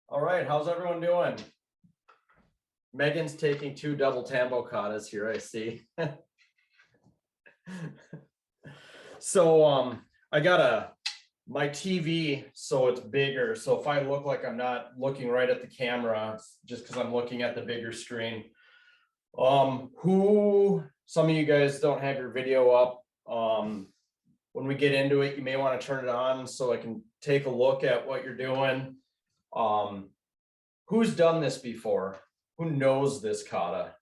All right, how's everyone doing? Megan's taking 2 double Tambo katas here, I see. So I got my TV, so it's bigger. So if I look like I'm not looking right at the camera, it's just because I'm looking at the bigger screen. Some of you guys don't have your video up. When we get into it, you may want to turn it on so I can take a look at what you're doing. Who's done this before? Who knows this kata?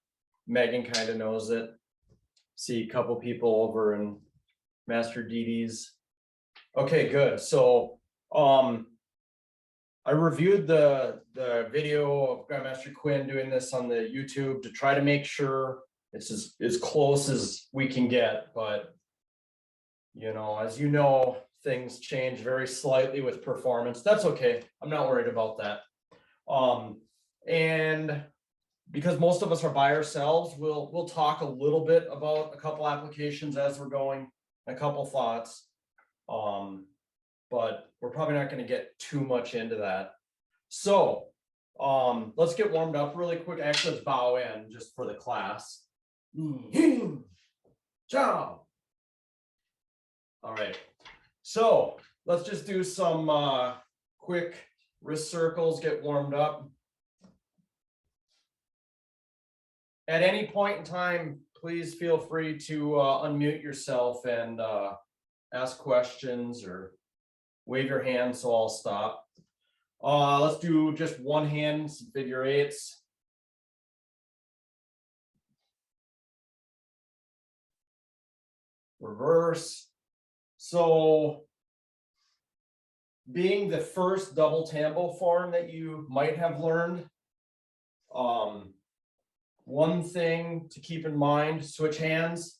Megan kind of knows it. See a couple people over in Master DD's. Okay, good. So I reviewed the video of Grandmaster Quinn doing this on the YouTube to try to make sure it's as close as we can get. But you know, as you know, things change very slightly with performance. That's okay. I'm not worried about that. And because most of us are by ourselves, we'll talk a little bit about a couple applications as we're going, a couple thoughts. But we're probably not going to get too much into that. So let's get warmed up really quick. Actually, let's bow in just for the class. Ciao. All right. So let's just do some quick wrist circles, get warmed up. At any point in time, please feel free to unmute yourself and ask questions or wave your hand so I'll stop. Let's do just one hand, some figure eights. Reverse. So being the first double Tambo form that you might have learned, one thing to keep in mind, switch hands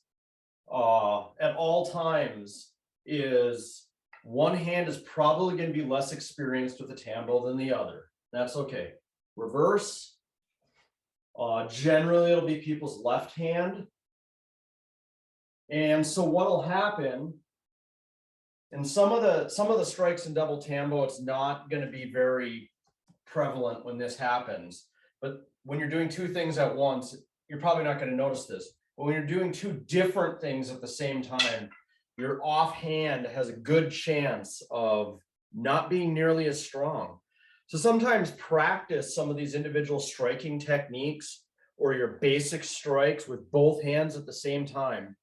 at all times, is one hand is probably going to be less experienced with the Tambo than the other. That's okay. Reverse. Generally, it'll be people's left hand. And so what will happen, in some of the strikes in double Tambo, it's not going to be very prevalent when this happens. But when you're doing two things at once, you're probably not going to notice this. But when you're doing two different things at the same time, your offhand has a good chance of not being nearly as strong. So sometimes practice some of these individual striking techniques or your basic strikes with both hands at the same time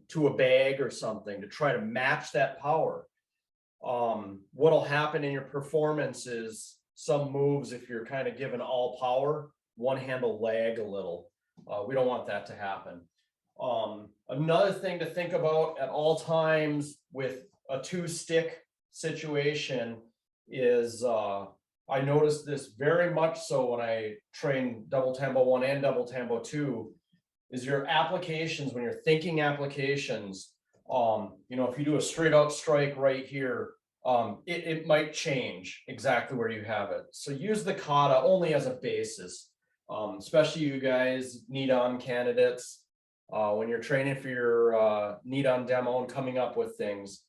to a bag or something to try to match that power. What'll happen in your performance is some moves, if you're kind of given all power, one hand will lag a little. We don't want that to happen. Another thing to think about at all times with a 2-stick situation is I noticed this very much so when I train double Tambo 1 and double Tambo 2, is your applications, when you're thinking applications, you know, if you do a straight out strike right here, it might change exactly where you have it. So use the kata only as a basis, especially you guys, need-on candidates. When you're training for your need-on demo and coming up with things,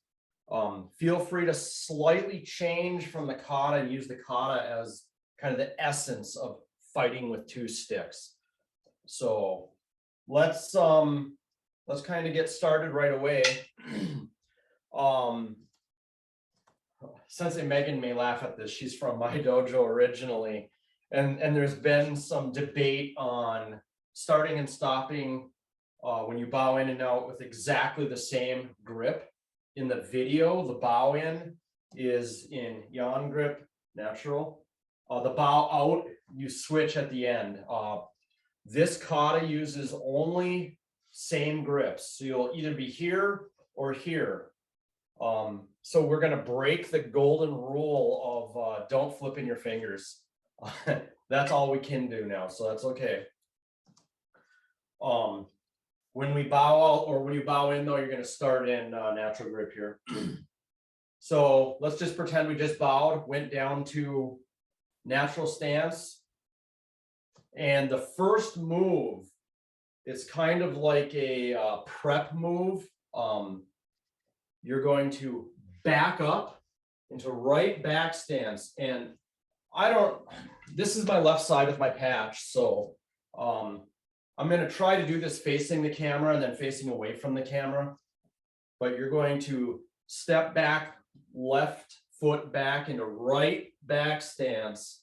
feel free to slightly change from the kata and use the kata as kind of the essence of fighting with 2 sticks. So let's kind of get started right away. Sensei Megan may laugh at this. She's from my dojo originally, and there's been some debate on starting and stopping when you bow in and out with exactly the same grip. In the video, the bow in is in yan grip, natural. The bow out, you switch at the end. This kata uses only same grips. So you'll either be here or here. So we're going to break the golden rule of don't flip in your fingers. That's all we can do now. So that's okay. When we bow out or when you bow in, though, you're going to start in natural grip here. So let's just pretend we just bowed, went down to natural stance. And the first move is kind of like a prep move. You're going to back up into right back stance. And this is my left side of my patch, so I'm gonna try to do this facing the camera and then facing away from the camera. But you're going to step back, left foot back into right back stance.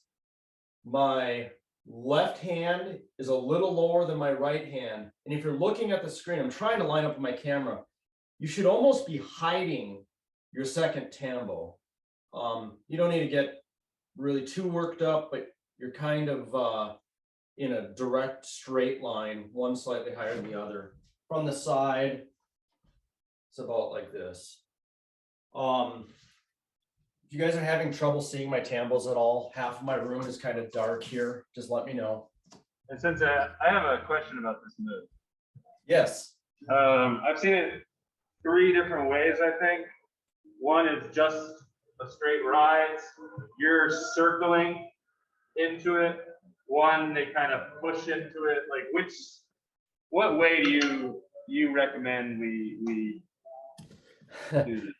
My left hand is a little lower than my right hand. And if you're looking at the screen, I'm trying to line up with my camera. You should almost be hiding your second tambo. You don't need to get really too worked up, but you're kind of in a direct straight line, one slightly higher than the other. From the side, it's about like this. If you guys are having trouble seeing my tambos at all, half of my room is kind of dark here, just let me know. And since I have a question about this move. Yes. I've seen it 3 different ways, I think. One is just a straight rise. You're circling into it. One, they kind of push into it. Like what way do you recommend we do this?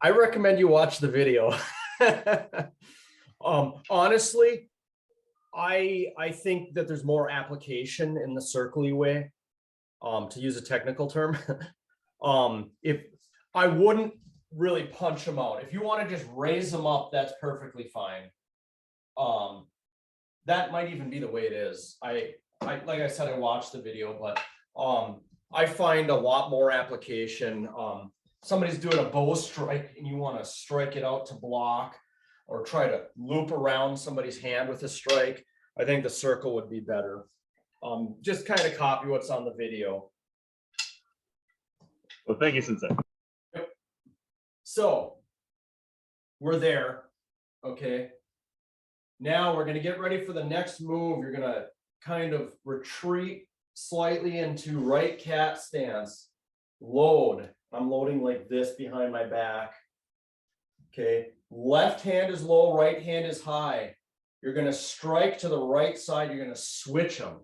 I recommend you watch the video. Honestly, I think that there's more application in the circly way, to use a technical term. If I wouldn't really punch them out. If you want to just raise them up, that's perfectly fine. That might even be the way it is. I like I said, I watched the video, but I find a lot more application. Somebody's doing a bow strike and you want to strike it out to block or try to loop around somebody's hand with a strike, I think the circle would be better. Just kind of copy what's on the video. Well, thank you, Sensei. Yep. So we're there. Okay. Now we're going to get ready for the next move. You're going to kind of retreat slightly into right cat stance. Load. I'm loading like this behind my back. Okay. Left hand is low, right hand is high. You're going to strike to the right side. You're going to switch them.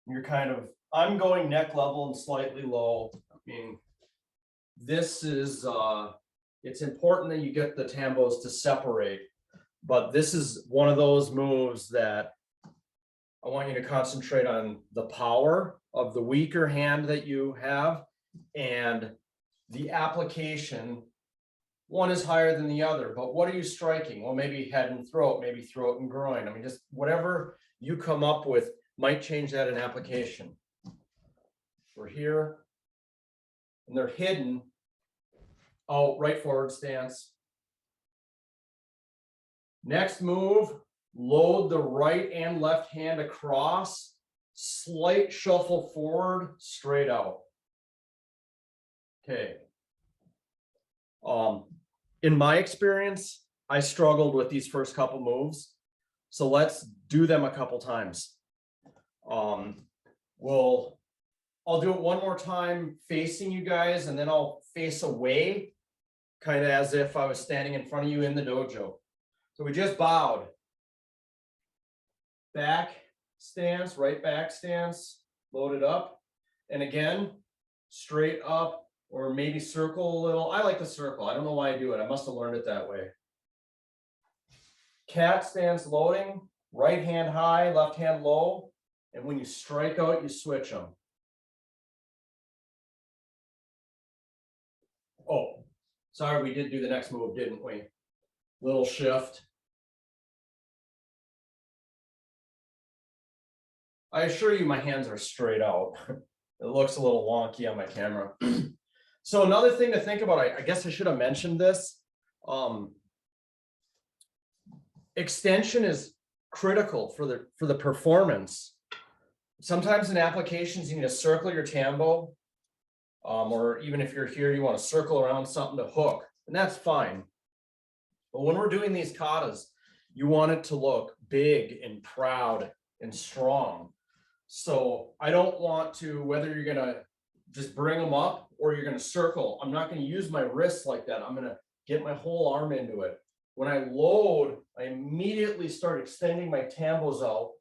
You're kind of, I'm going neck level and slightly low. I mean, this is, it's important that you get the tambos to separate, but this is one of those moves that I want you to concentrate on the power of the weaker hand that you have and the application. One is higher than the other, but what are you striking? Well, maybe head and throat, maybe throat and groin. I mean, just whatever you come up with might change that in application. We're here and they're hidden. Oh, right forward stance. Next move, load the right and left hand across, slight shuffle forward, straight out. Okay. In my experience, I struggled with these first couple moves. So let's do them a couple times. I'll do it one more time facing you guys, and then I'll face away, kind of as if I was standing in front of you in the dojo. So we just bowed. Back stance, right back stance, load it up. And again, straight up, or maybe circle a little. I like the circle. I don't know why I do it. I must have learned it that way. Cat stance loading, right hand high, left hand low. And when you strike out, you switch them. Oh, sorry, we did do the next move, didn't we? Little shift. I assure you my hands are straight out. It looks a little wonky on my camera. So another thing to think about, I guess I should have mentioned this. Extension is critical for the performance. Sometimes in applications, you need to circle your tambo. Or even if you're here, you want to circle around something to hook, and that's fine. But when we're doing these katas, you want it to look big and proud and strong. So I don't want to, whether you're going to just bring them up or you're going to circle, I'm not going to use my wrists like that. I'm going to get my whole arm into it. When I load, I immediately start extending my tambos out.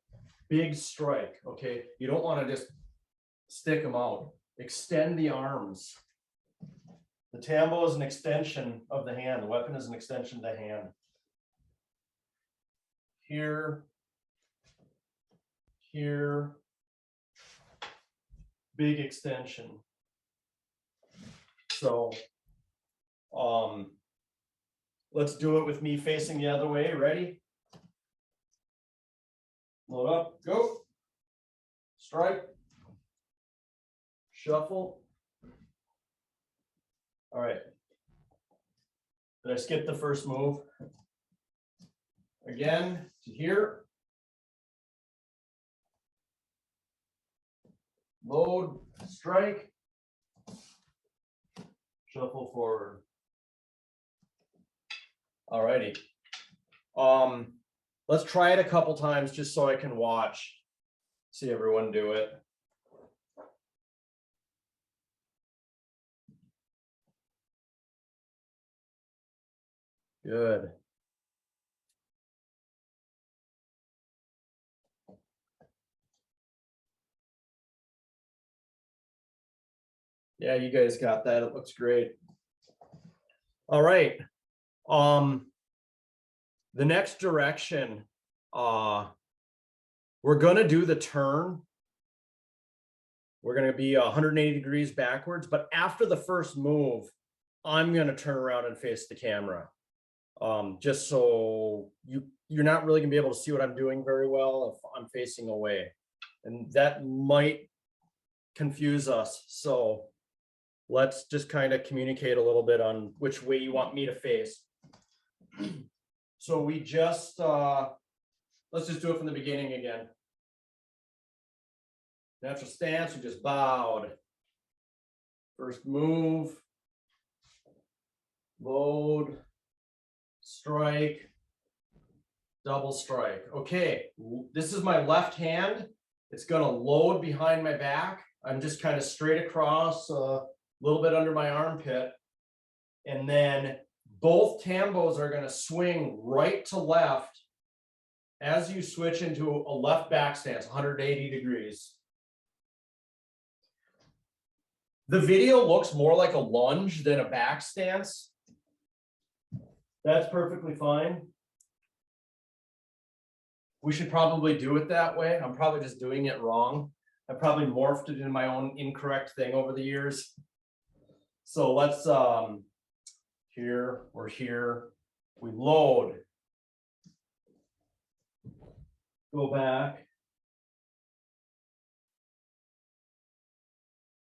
Big strike, okay? You don't want to just stick them out. Extend the arms. The Tambo is an extension of the hand. The weapon is an extension of the hand. Here, here, big extension. So, let's do it with me facing the other way. Ready? Load up, go. Strike. Shuffle. All right. Did I skip the first move? Again, to here. Load, strike. Shuffle forward. All righty. Let's try it a couple times just so I can watch. See everyone do it. Good. Yeah, you guys got that. It looks great. All right. The next direction, we're gonna do the turn. We're gonna be 180 degrees backwards, but after the first move, I'm gonna turn around and face the camera. Just so you're not really gonna be able to see what I'm doing very well if I'm facing away. And that might confuse us. So let's just kind of communicate a little bit on which way you want me to face. So we just, let's just do it from the beginning again. Natural stance, we just bowed. First move. Load. Strike. Double strike. Okay, this is my left hand. It's gonna load behind my back. I'm just kind of straight across, a little bit under my armpit. And then both Tambos are gonna swing right to left as you switch into a left back stance, 180 degrees. The video looks more like a lunge than a back stance. That's perfectly fine. We should probably do it that way. I'm probably just doing it wrong. I probably morphed it into my own incorrect thing over the years. So let's, here, we're here, we load. Go back.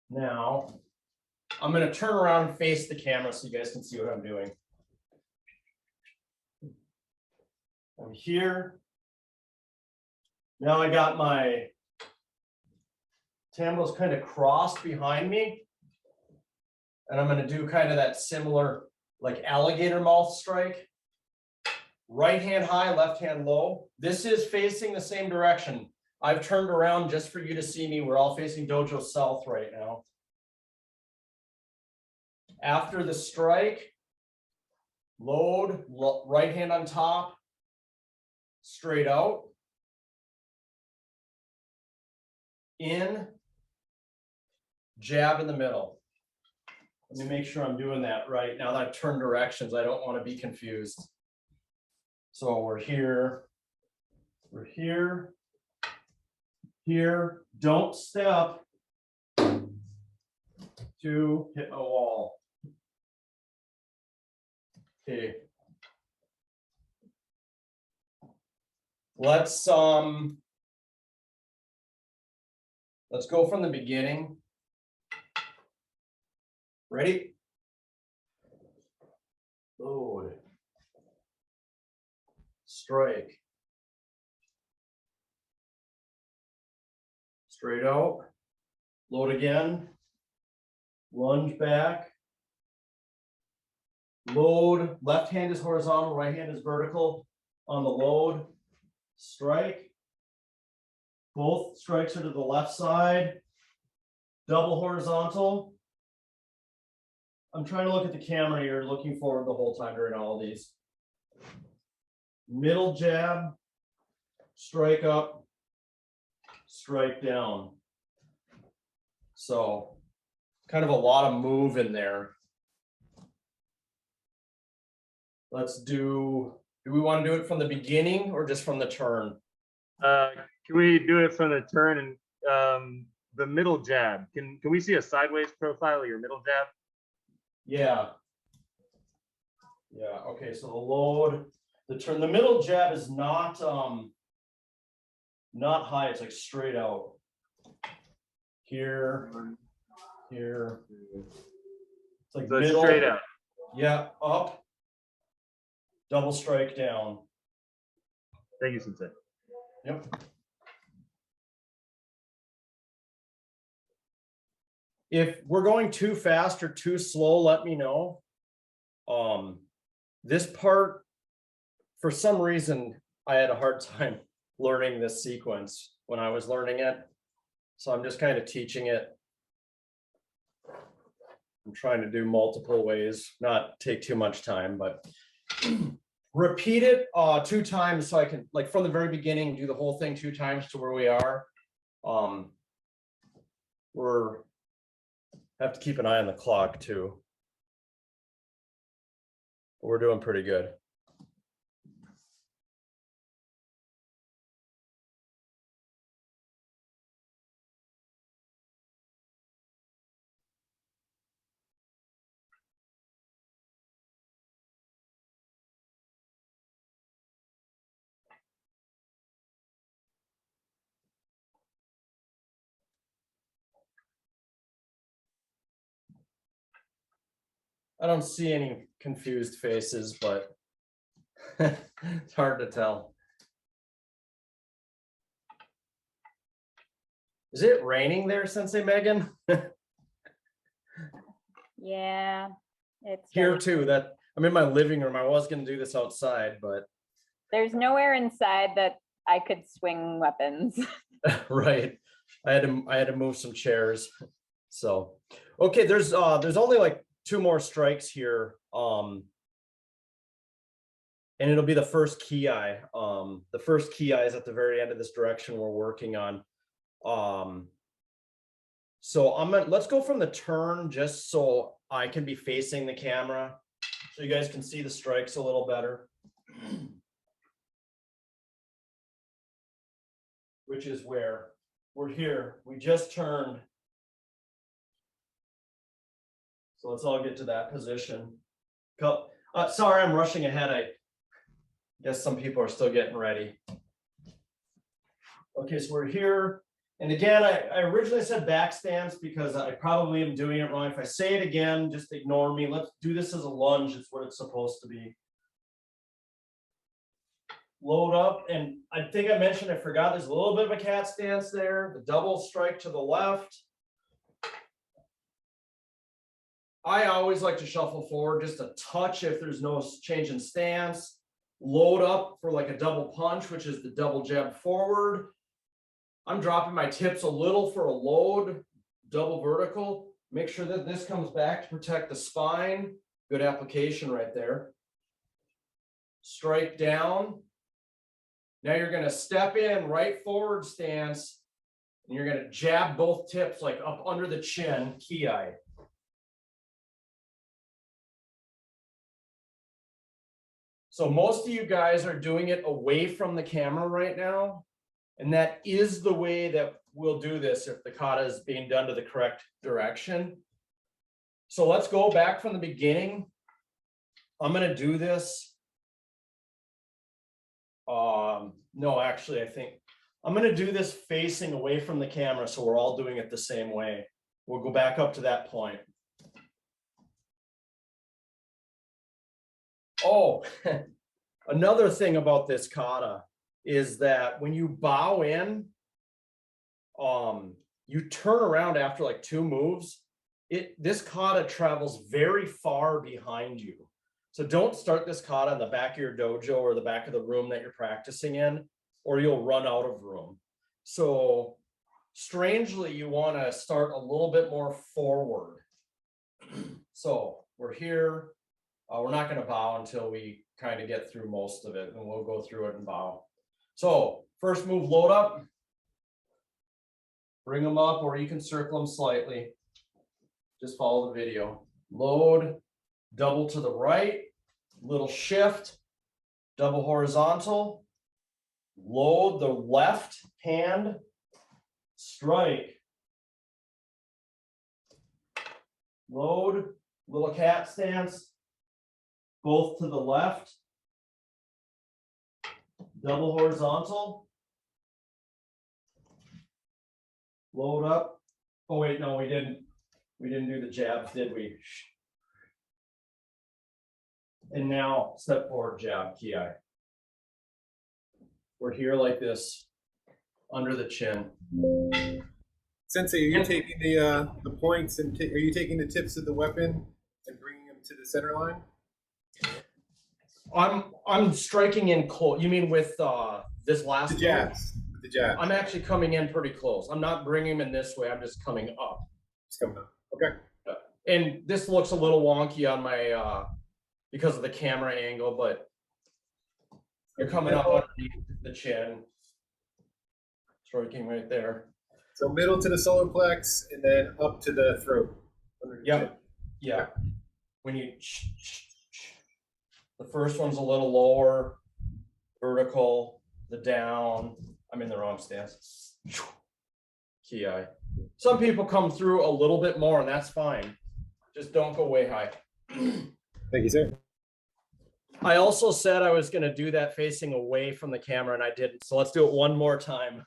Now, I'm gonna turn around and face the camera so you guys can see what I'm doing. I'm here. Now I got my Tambos kind of crossed behind me. And I'm gonna do kind of that similar, like alligator mouth strike. Right hand high, left hand low. This is facing the same direction. I've turned around just for you to see me. We're all facing Dojo South right now. After the strike, load, right hand on top, straight out. In, jab in the middle. Let me make sure I'm doing that right. Now that I've turned directions, I don't want to be confused. So we're here, here, don't step to hit a wall. Okay. Let's go from the beginning. Ready? Load. Strike. Straight out. Load again. Lunge back. Load. Left hand is horizontal, right hand is vertical. On the load. Strike. Both strikes are to the left side. Double horizontal. I'm trying to look at the camera here, looking forward the whole time during all of these. Middle jab, strike up, strike down. So kind of a lot of move in there. let's do we want to do it from the beginning or just from the turn? Can we do it from the turn and the middle jab? Can we see a sideways profile of your middle jab? Yeah. Yeah, okay, so the load, the turn, the middle jab is not high, it's like straight out. Here, here. It's like So middle. straight out. Yeah, up. Double strike down. Thank you, Sensei. Yep. If we're going too fast or too slow, let me know. This part, for some reason, I had a hard time learning this sequence when I was learning it. So I'm just kind of teaching it. I'm trying to do multiple ways, not take too much time, but repeat it 2 times so I can, like from the very beginning, do the whole thing 2 times to where we are. We're have to keep an eye on the clock too. We're doing pretty good. I don't see any confused faces, but it's hard to tell. Is it raining there, Sensei Megan? Yeah, it's Here too. That I'm in my living room. I was going to do this outside, but there's nowhere inside that I could swing weapons. right. I had to move some chairs. So okay, there's only like 2 more strikes here. And it'll be the first key eye. The first key eye is at the very end of this direction we're working on. So let's go from the turn just so I can be facing the camera so you guys can see the strikes a little better. Which is where we're here. We just turned. So let's all get to that position. Sorry, I'm rushing ahead. I guess some people are still getting ready. Okay, so we're here. And again, I originally said back stance because I probably am doing it wrong. If I say it again, just ignore me. Let's do this as a lunge. It's what it's supposed to be. Load up. And I think I mentioned, I forgot, there's a little bit of a cat stance there. The double strike to the left. I always like to shuffle forward just a touch if there's no change in stance. Load up for like a double punch, which is the double jab forward. I'm dropping my tips a little for a load, double vertical. Make sure that this comes back to protect the spine. Good application right there. Strike down. Now you're going to step in right forward stance, and you're going to jab both tips like up under the chin, key eye. So most of you guys are doing it away from the camera right now. And that is the way that we'll do this if the kata is being done to the correct direction. So let's go back from the beginning. I'm going to do this. No, actually, I think I'm going to do this facing away from the camera. So we're all doing it the same way. We'll go back up to that point. Oh, another thing about this kata is that when you bow in, you turn around after like 2 moves. This kata travels very far behind you. So don't start this kata in the back of your dojo or the back of the room that you're practicing in, or you'll run out of room. So strangely, you want to start a little bit more forward. So we're here. We're not going to bow until we kind of get through most of it, and we'll go through it and bow. So first move, load up. Bring them up, or you can circle them slightly. Just follow the video. Load, double to the right, little shift, double horizontal, load the left hand, strike, load, little cat stance, both to the left, double horizontal, load up. Oh wait, no, we didn't do the jabs, did we? And now step forward, jab, ki. We're here like this, under the chin. Sensei, are you taking the points and are you taking the tips of the weapon and bringing them to the center line? I'm striking in close. You mean with this last The jabs. With the jabs. I'm actually coming in pretty close. I'm not bringing him in this way. I'm just coming up. It's coming up. Okay. And this looks a little wonky on my because of the camera angle, but you're coming up underneath the chin, striking right there. So middle to the solar plex and then up to the throat. Yep. Yeah. When you the first one's a little lower, vertical, the down. I'm in the wrong stance. Ki. Some people come through a little bit more, and that's fine. Just don't go way high. Thank you, sir. I also said I was going to do that facing away from the camera, and I didn't. So let's do it one more time.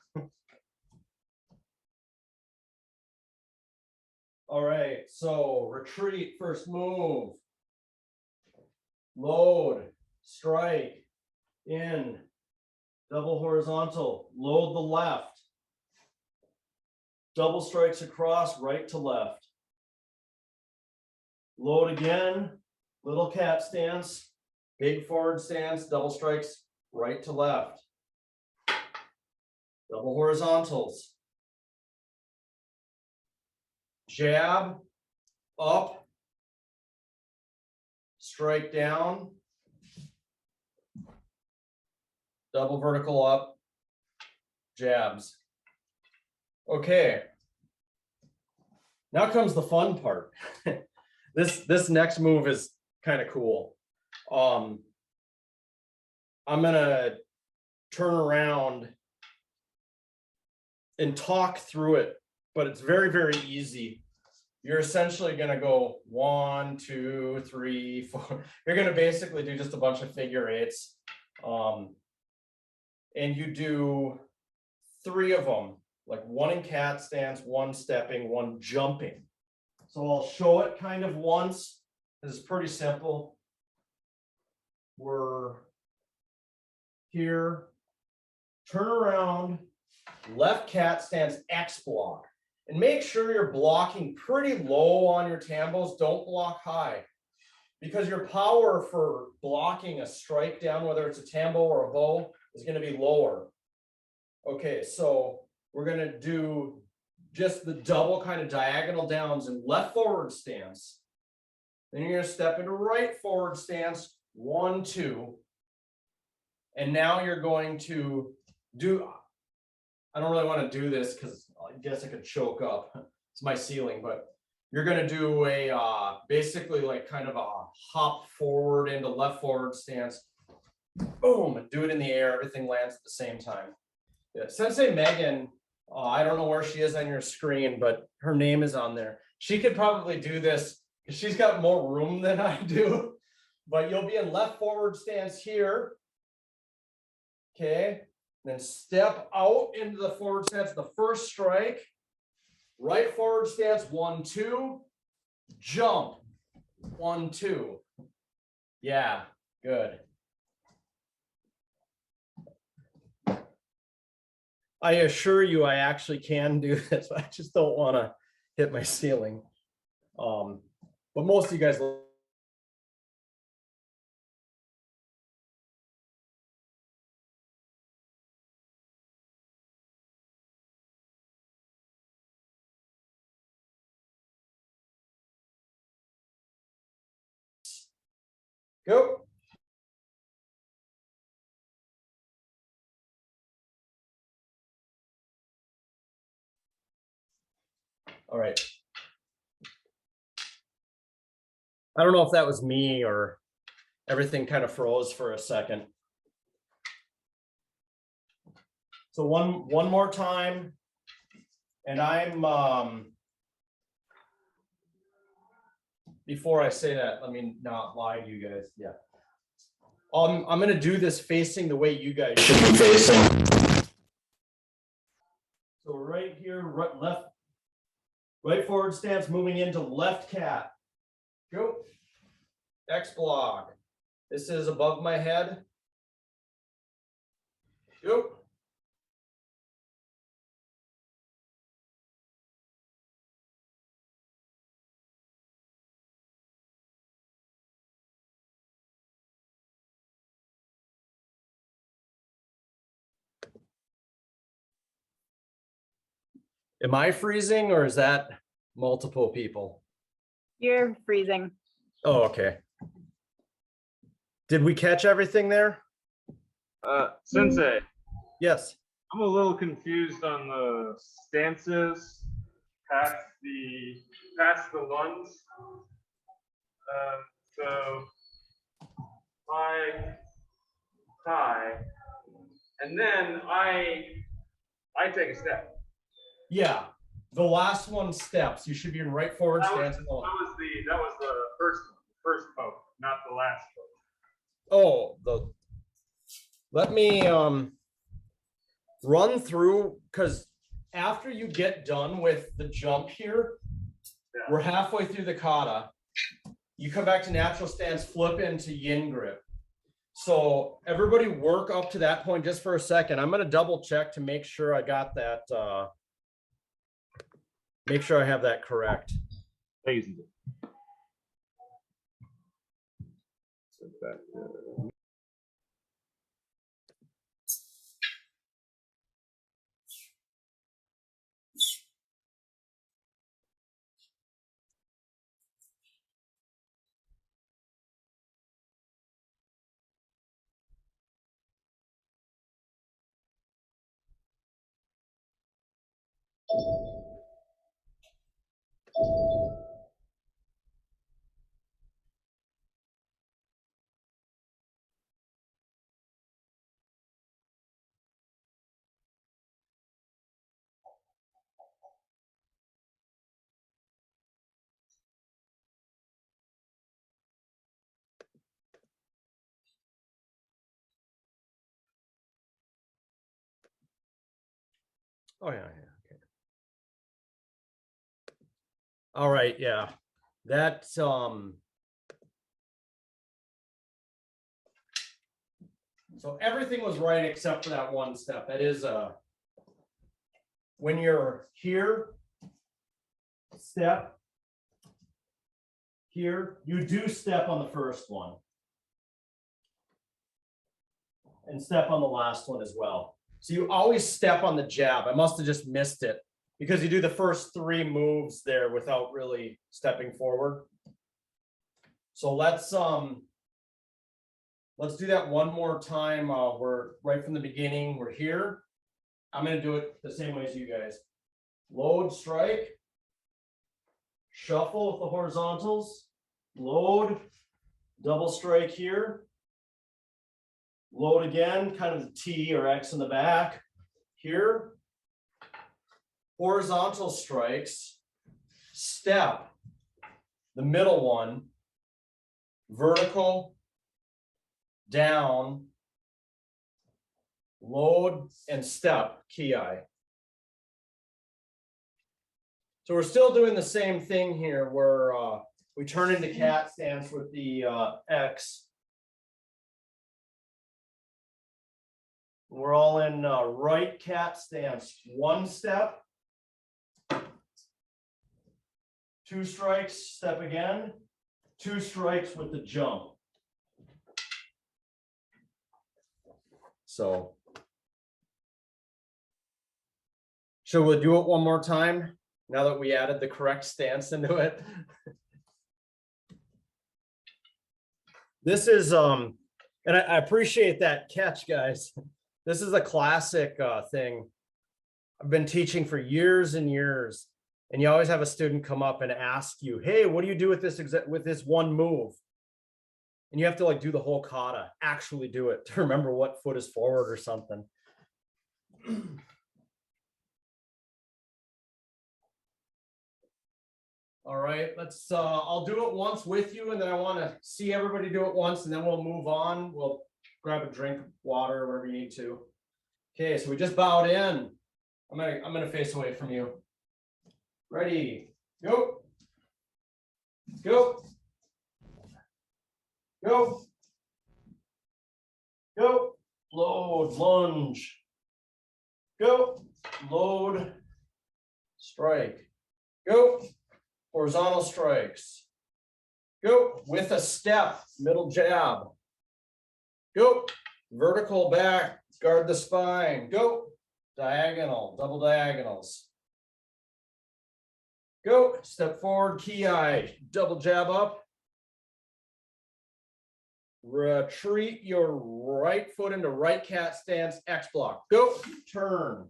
All right, so retreat, first move. Load, strike, in, double horizontal, load the left. Double strikes across, right to left. Load again, little cat stance, big forward stance, double strikes, right to left. Double horizontals. Jab, up, strike down, double vertical up, jabs. Okay. Now comes the fun part. This next move is kind of cool. I'm gonna turn around and talk through it, but it's very, very easy. You're essentially gonna go 1, 2, 3, 4. You're gonna basically do just a bunch of figure eights. And you do 3 of them, like 1 in cat stance, 1 stepping, 1 jumping. So I'll show it kind of once. This is pretty simple. We're here, turn around, left cat stance, X block. And make sure you're blocking pretty low on your tambos. Don't block high, because your power for blocking a strike down, whether it's a tambo or a bow, is going to be lower. Okay, so we're going to do just the double kind of diagonal downs and left forward stance. Then you're going to step into right forward stance, 1, 2. And now you're going to do, I don't really want to do this because I guess I could choke up. It's my ceiling, but you're going to do a basically like kind of a hop forward into left forward stance. Boom, and do it in the air. Everything lands at the same time. Yeah. Sensei Megan, I don't know where she is on your screen, but her name is on there. She could probably do this because she's got more room than I do. But you'll be in left forward stance here. Okay. Then step out into the forward stance, the first strike. Right forward stance, 1, 2. Jump, 1, 2. Yeah, good. I assure you I actually can do this. I just don't want to hit my ceiling. But most of you guys go. All right. I don't know if that was me or everything kind of froze for a second. So one more time. And I'm, before I say that, let me not lie to you guys. Yeah. I'm going to do this facing the way you guys should be facing. So right here, right forward stance, moving into left cat. Go. X block. This is above my head. Go. Am I freezing or is that multiple people? You're freezing. Oh, okay. Did we catch everything there? Sensei, Yes. I'm a little confused on the stances past the lunge. So high, and then I take a step. Yeah. The last one steps. You should be in right forward That was stance. the first poke, not the last poke. Oh, let me run through, because after you get done with the jump here, Yeah. we're halfway through the kata. You come back to natural stance, flip into yin grip. So everybody work up to that point just for a second. I'm going to double check to make sure I got that. Make sure I have that correct. Easy. Oh yeah, okay. All right, yeah. That's so everything was right except for that one step. That is when you're here, step here, you do step on the first one. And step on the last one as well. So you always step on the jab. I must have just missed it because you do the first three moves there without really stepping forward. So let's do that one more time. We're right from the beginning. We're here. I'm going to do it the same way as you guys. Load, strike, shuffle with the horizontals, load, double strike here. Load again, kind of the T or X in the back here. Horizontal strikes, step, the middle one, vertical, down, load, and step, ki. So we're still doing the same thing here where we turn into cat stance with the X. We're all in right cat stance. One step, two strikes, step again, two strikes with the jump. So, shall we do it one more time now that we added the correct stance into it? This is, and I appreciate that catch, guys. This is a classic thing. I've been teaching for years and years, and you always have a student come up and ask you, "Hey, what do you do with this one move?" And you have to like do the whole kata, actually do it to remember what foot is forward or something. All right, let's, I'll do it once with you, and then I want to see everybody do it once, and then we'll move on. We'll grab a drink, water, whatever you need to. Okay, so we just bowed in. I'm gonna face away from you. Ready, go. Go. Go. Go. Load, lunge. Go. Load. Strike. Go. Horizontal strikes. Go. With a step, middle jab. Go. Vertical back, guard the spine. Go. Diagonal, double diagonals. Go. Step forward, ki, double jab up. Retreat your right foot into right cat stance, X block. Go. Turn.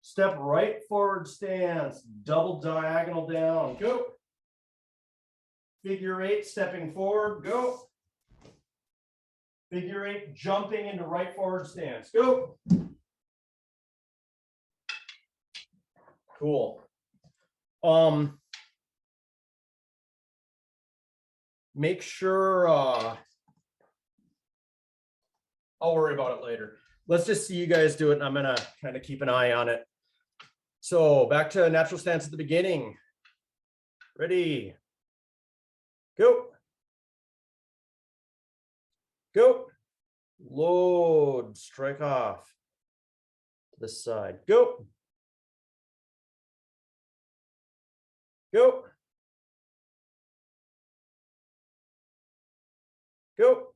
Step right forward stance, double diagonal down. Go. Figure eight, stepping forward. Go. Figure eight, jumping into right forward stance. Go. Cool. Make sure, I'll worry about it later. Let's just see you guys do it, and I'm gonna kind of keep an eye on it. So back to natural stance at the beginning. Ready, go. Go. Load, strike off to the side. Go. Go. Go.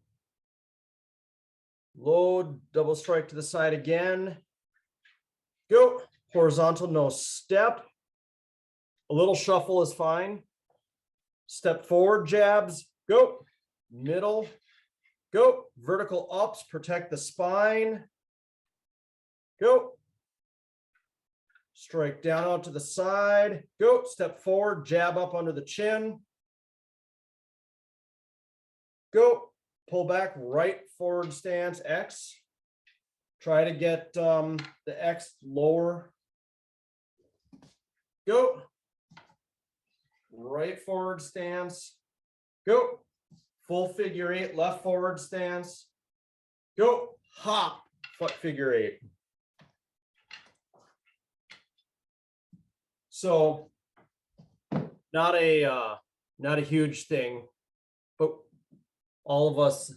Load, double strike to the side again. Go. Horizontal, no step. A little shuffle is fine. Step forward, jabs. Go. Middle. Go. Vertical ups, protect the spine. Go. Strike down out to the side. Go. Step forward, jab up under the chin. Go. Pull back, right forward stance, X. Try to get the X lower. Go. Right forward stance. Go. Full figure eight, left forward stance. Go. Hop, foot figure eight. So not a huge thing, but all of us,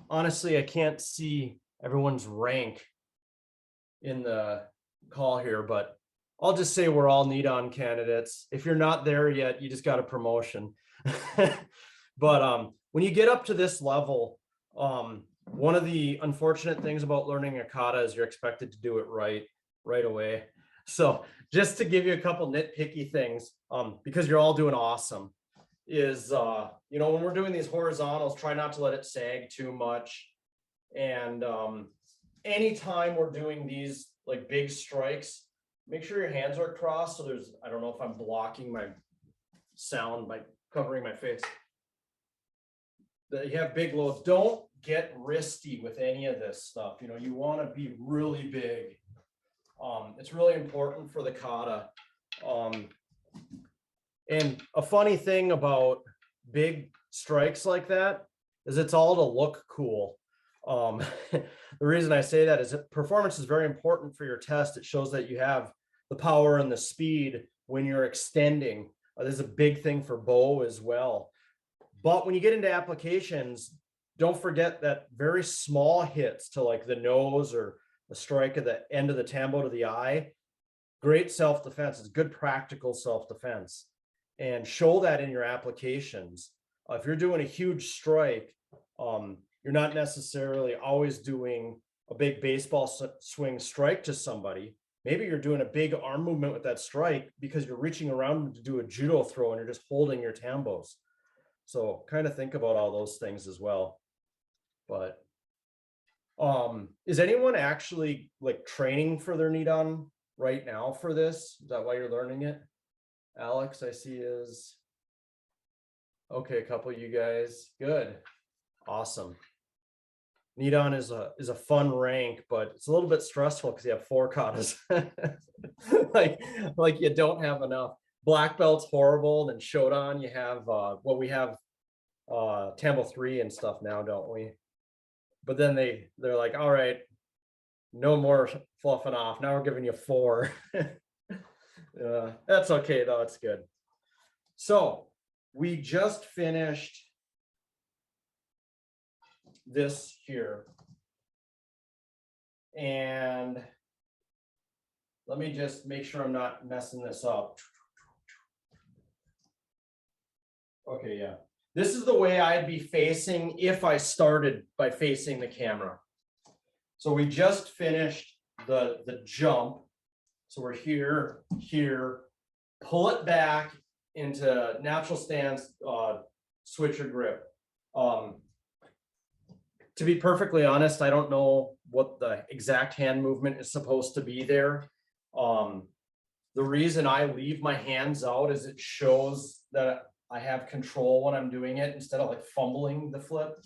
honestly, I can't see everyone's rank in the call here, but I'll just say we're all need-on candidates. If you're not there yet, you just got a promotion. But when you get up to this level, one of the unfortunate things about learning a kata is you're expected to do it right away. So just to give you a couple nitpicky things, because you're all doing awesome, is when we're doing these horizontals, try not to let it sag too much. And anytime we're doing these like big strikes, make sure your hands are crossed. So there's, I don't know if I'm blocking my sound by covering my face. That you have big loads. Don't get wristy with any of this stuff. You want to be really big. It's really important for the kata. And a funny thing about big strikes like that is it's all to look cool. The reason I say that is that performance is very important for your test. It shows that you have the power and the speed when you're extending. This is a big thing for bow as well. But when you get into applications, don't forget that very small hits to like the nose or the strike at the end of the tambo to the eye, great self-defense. It's good practical self-defense. And show that in your applications. If you're doing a huge strike, you're not necessarily always doing a big baseball swing strike to somebody. Maybe you're doing a big arm movement with that strike because you're reaching around to do a judo throw and you're just holding your tambos. So kind of think about all those things as well. But is anyone actually like training for their Nidan right now for this? Is that why you're learning it? Alex, I see is. Okay, a couple of you guys. Good. Awesome. Nidon is a fun rank, but it's a little bit stressful because you have 4 katas. like you don't have enough. Black belt's horrible. Then Shodan, you have we have Tambo 3 and stuff now, don't we? But then they're like, all right, no more fluffing off. Now we're giving you 4. That's okay though, it's good. So we just finished this here. And let me just make sure I'm not messing this up. Okay, yeah. This is the way I'd be facing if I started by facing the camera. So we just finished the jump. So we're here, pull it back into natural stance, switcher grip. To be perfectly honest, I don't know what the exact hand movement is supposed to be there. The reason I leave my hands out is it shows that I have control when I'm doing it instead of like fumbling the flip.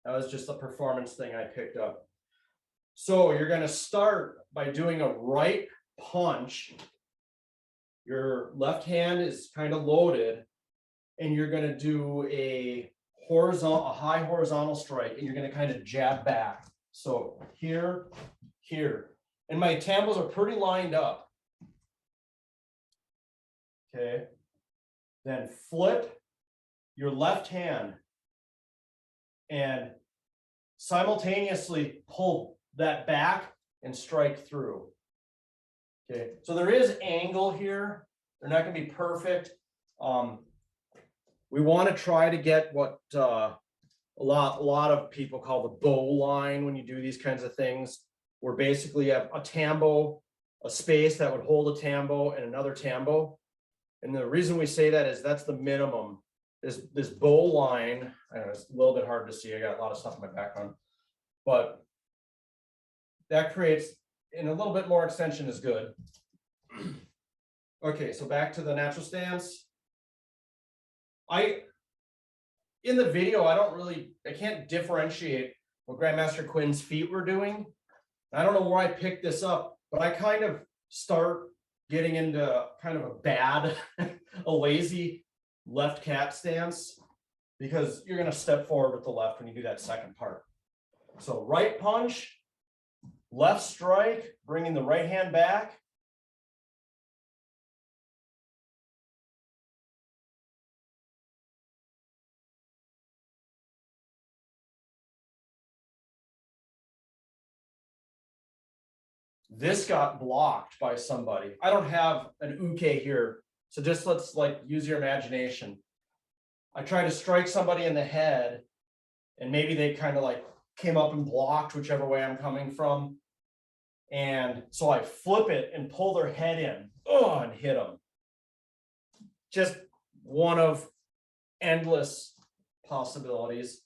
That was just a performance thing I picked up. So you're going to start by doing a right punch. Your left hand is kind of loaded, and you're going to do a high horizontal strike, and you're going to kind of jab back. So here, and my tambos are pretty lined up. Okay. Then flip your left hand and simultaneously pull that back and strike through. Okay, so there is angle here. They're not going to be perfect. We want to try to get what a lot of people call the bow line when you do these kinds of things, where basically you have a tambo, a space that would hold a tambo, and another tambo. And the reason we say that is that's the minimum. This bow line, I know it's a little bit hard to see. I got a lot of stuff in my background, but that creates, and a little bit more extension is good. Okay, so back to the natural stance. In the video, I can't differentiate what Grandmaster Quinn's feet were doing. I don't know where I picked this up, but I kind of start getting into kind of a bad, a lazy left cat stance, because you're going to step forward with the left when you do that second part. So right punch, left strike, bringing the right hand back. This got blocked by somebody. I don't have an uke here, so just let's like use your imagination. I try to strike somebody in the head, and maybe they kind of like came up and blocked whichever way I'm coming from. And so I flip it and pull their head in, and hit them. Just one of endless possibilities.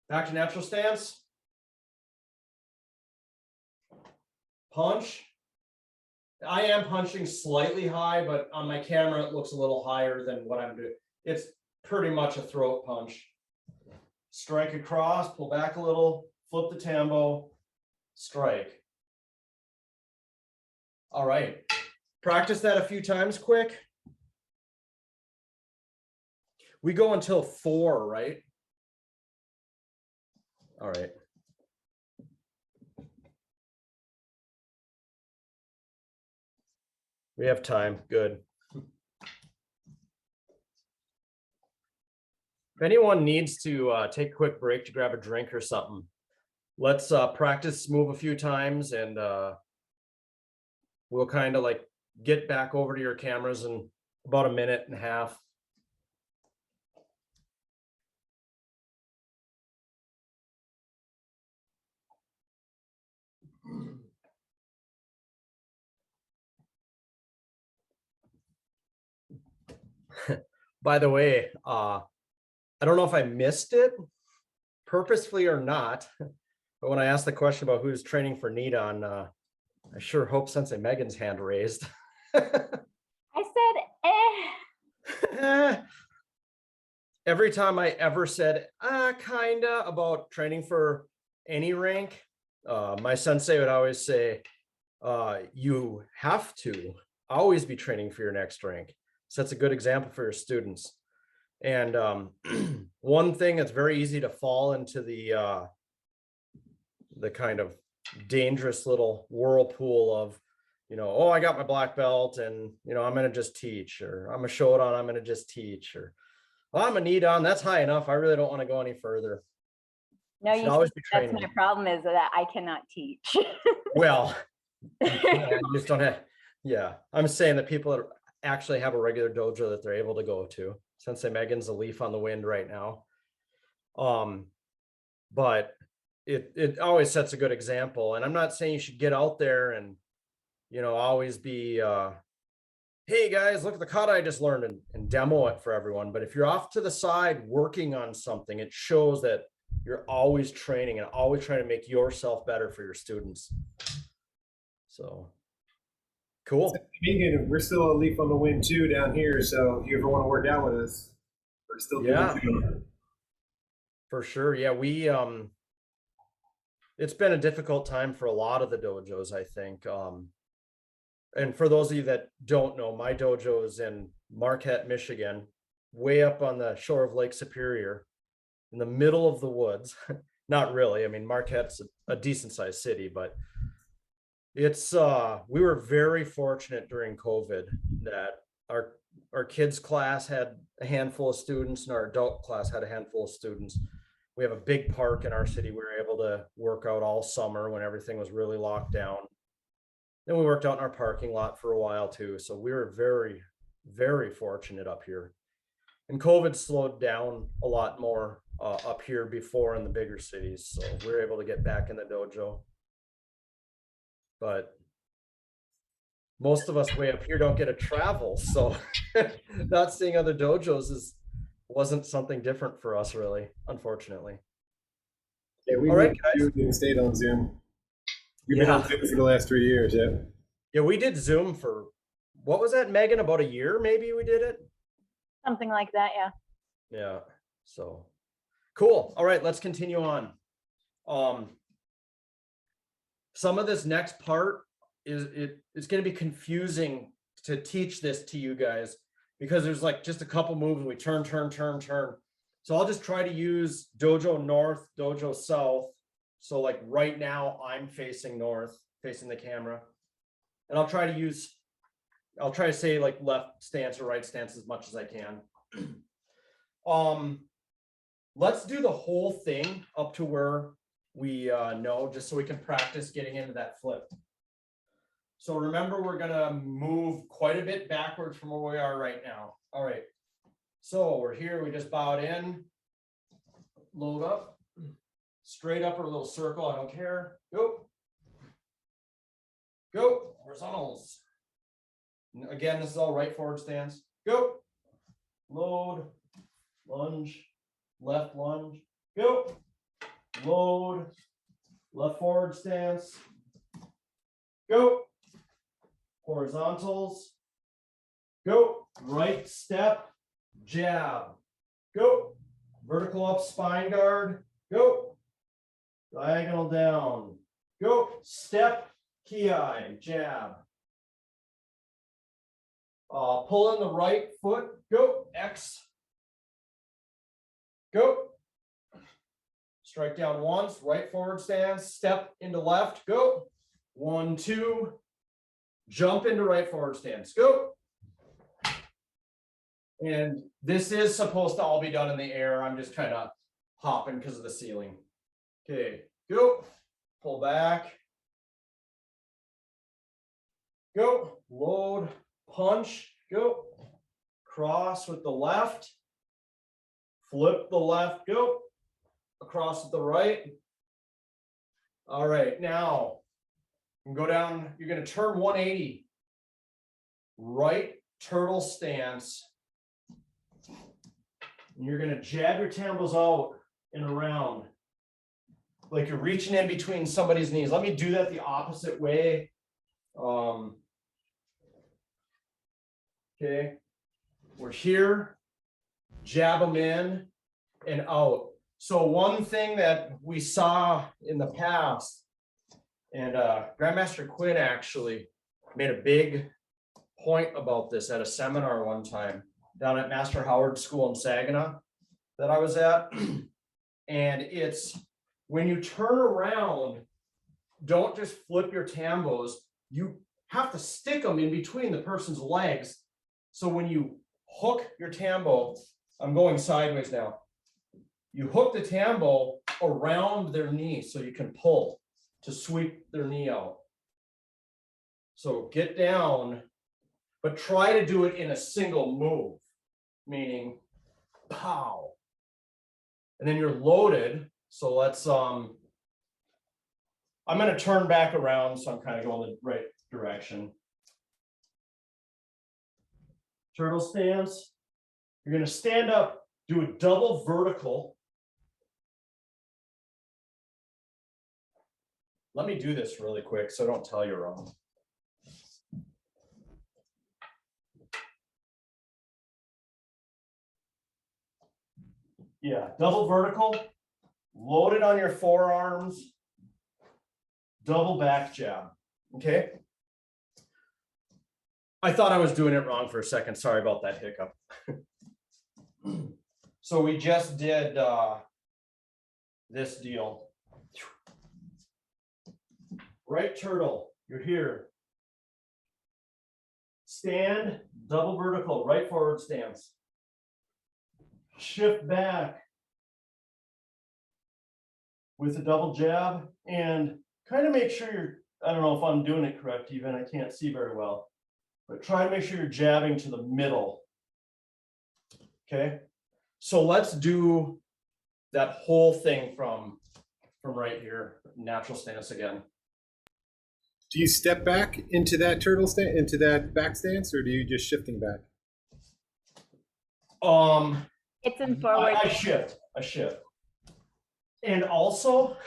Back to natural stance. Punch. I am punching slightly high, but on my camera it looks a little higher than what I'm doing. It's pretty much a throat punch. Strike across, pull back a little, flip the tambo, strike. All right. Practice that a few times quick. We go until 4, right? All right. We have time. Good. If anyone needs to take a quick break to grab a drink or something, let's practice move a few times, and we'll kind of like get back over to your cameras in about a minute and a half. By the way, I don't know if I missed it purposefully or not, but when I asked the question about who's training for Nidon, I sure hope Sensei Megan's hand raised. I said, eh. every time I ever said, kinda about training for any rank, my sensei would always say, you have to always be training for your next rank. So that's a good example for your students. And one thing that's very easy to fall into the kind of dangerous little whirlpool of, oh, I got my black belt and, I'm going to just teach, or I'm a Shodan, I'm going to just teach, or well, I'm a knee down, that's high enough. I really don't want to go any further. No, You should you always see, be that's training. my problem is that I cannot teach. Well, you can, you just don't have, yeah. I'm saying that people that actually have a regular dojo that they're able to go to. Sensei Megan's a leaf on the wind right now. But it always sets a good example. And I'm not saying you should get out there and, always be hey guys, look at the kata I just learned, and demo it for everyone. But if you're off to the side working on something, it shows that you're always training and always trying to make yourself better for your students. So cool. Megan, we're still a leaf on the wind too down here. So if you ever want to work out with us, we're still doing it. For sure. Yeah, we it's been a difficult time for a lot of the dojos, I think. And for those of you that don't know, my dojo is in Marquette, Michigan, way up on the shore of Lake Superior, in the middle of the woods. Not really. I mean, Marquette's a decent sized city, but it's we were very fortunate during COVID that our kids class had a handful of students and our adult class had a handful of students. We have a big park in our city. We were able to work out all summer when everything was really locked down. Then we worked out in our parking lot for a while too. So we were very, very fortunate up here. And COVID slowed down a lot more up here before in the bigger cities. So we were able to get back in the dojo. But most of us way up here don't get to travel. So not seeing other dojos wasn't something different for us, really, unfortunately. Yeah, we all right, guys. Stayed on Zoom. We've been on Zoom for the last 3 years. Yeah. Yeah, we did Zoom for, what was that, Megan? About a year, maybe we did it. Something like that, yeah. Yeah. So cool. All right, let's continue on. Some of this next part it's going to be confusing to teach this to you guys because there's like just a couple moves and we turn. So I'll just try to use dojo north, dojo south. So like right now I'm facing north, facing the camera. And I'll try to say like left stance or right stance as much as I can. Let's do the whole thing up to where we know, just so we can practice getting into that flip. So remember, we're gonna move quite a bit backwards from where we are right now. All right, so we're here, we just bowed in, load up, straight up or a little circle, I don't care, go, horizontals. Again, this is all right forward stance, go, load, lunge, left lunge, go, load, left forward stance, go, horizontals, go, right step, jab, go, vertical up spine guard, go, diagonal down, go, step, ki, jab, pull in the right foot, go, X, go, strike down once, right forward stance, step into left, go, 1, 2, jump into right forward stance, go. And this is supposed to all be done in the air. I'm just kind of hopping because of the ceiling. Okay, go, pull back, go, load, punch, go, cross with the left, flip the left, go, across with the right. All right, now go down, you're going to turn 180, right turtle stance. And you're going to jab your tambos out and around like you're reaching in between somebody's knees. Let me do that the opposite way. Okay, we're here. jab them in and out. So one thing that we saw in the past, and Grandmaster Quinn actually made a big point about this at a seminar one time down at Master Howard School in Saginaw that I was at. And it's when you turn around, don't just flip your Tambos. You have to stick them in between the person's legs. So when you hook your Tambo, I'm going sideways now. You hook the Tambo around their knee so you can pull to sweep their knee out. So get down, but try to do it in a single move, meaning pow. And then you're loaded. So let's I'm going to turn back around so I'm kind of going the right direction. Turtle stance. You're going to stand up, do a double vertical. Let me do this really quick so I don't tell you wrong. Yeah, double vertical, load it on your forearms, double back jab, okay? I thought I was doing it wrong for a second. Sorry about that hiccup. So we just did this deal. Right turtle, you're here. Stand, double vertical, right forward stance. Shift back with a double jab and kind of make sure you're, I don't know if I'm doing it correct even, I can't see very well, but try to make sure you're jabbing to the middle. Okay, so let's do that whole thing from right here, natural stance again. Do you step back into that turtle stance, into that back stance, or do you just shifting back? It's in forward. I shift. And also,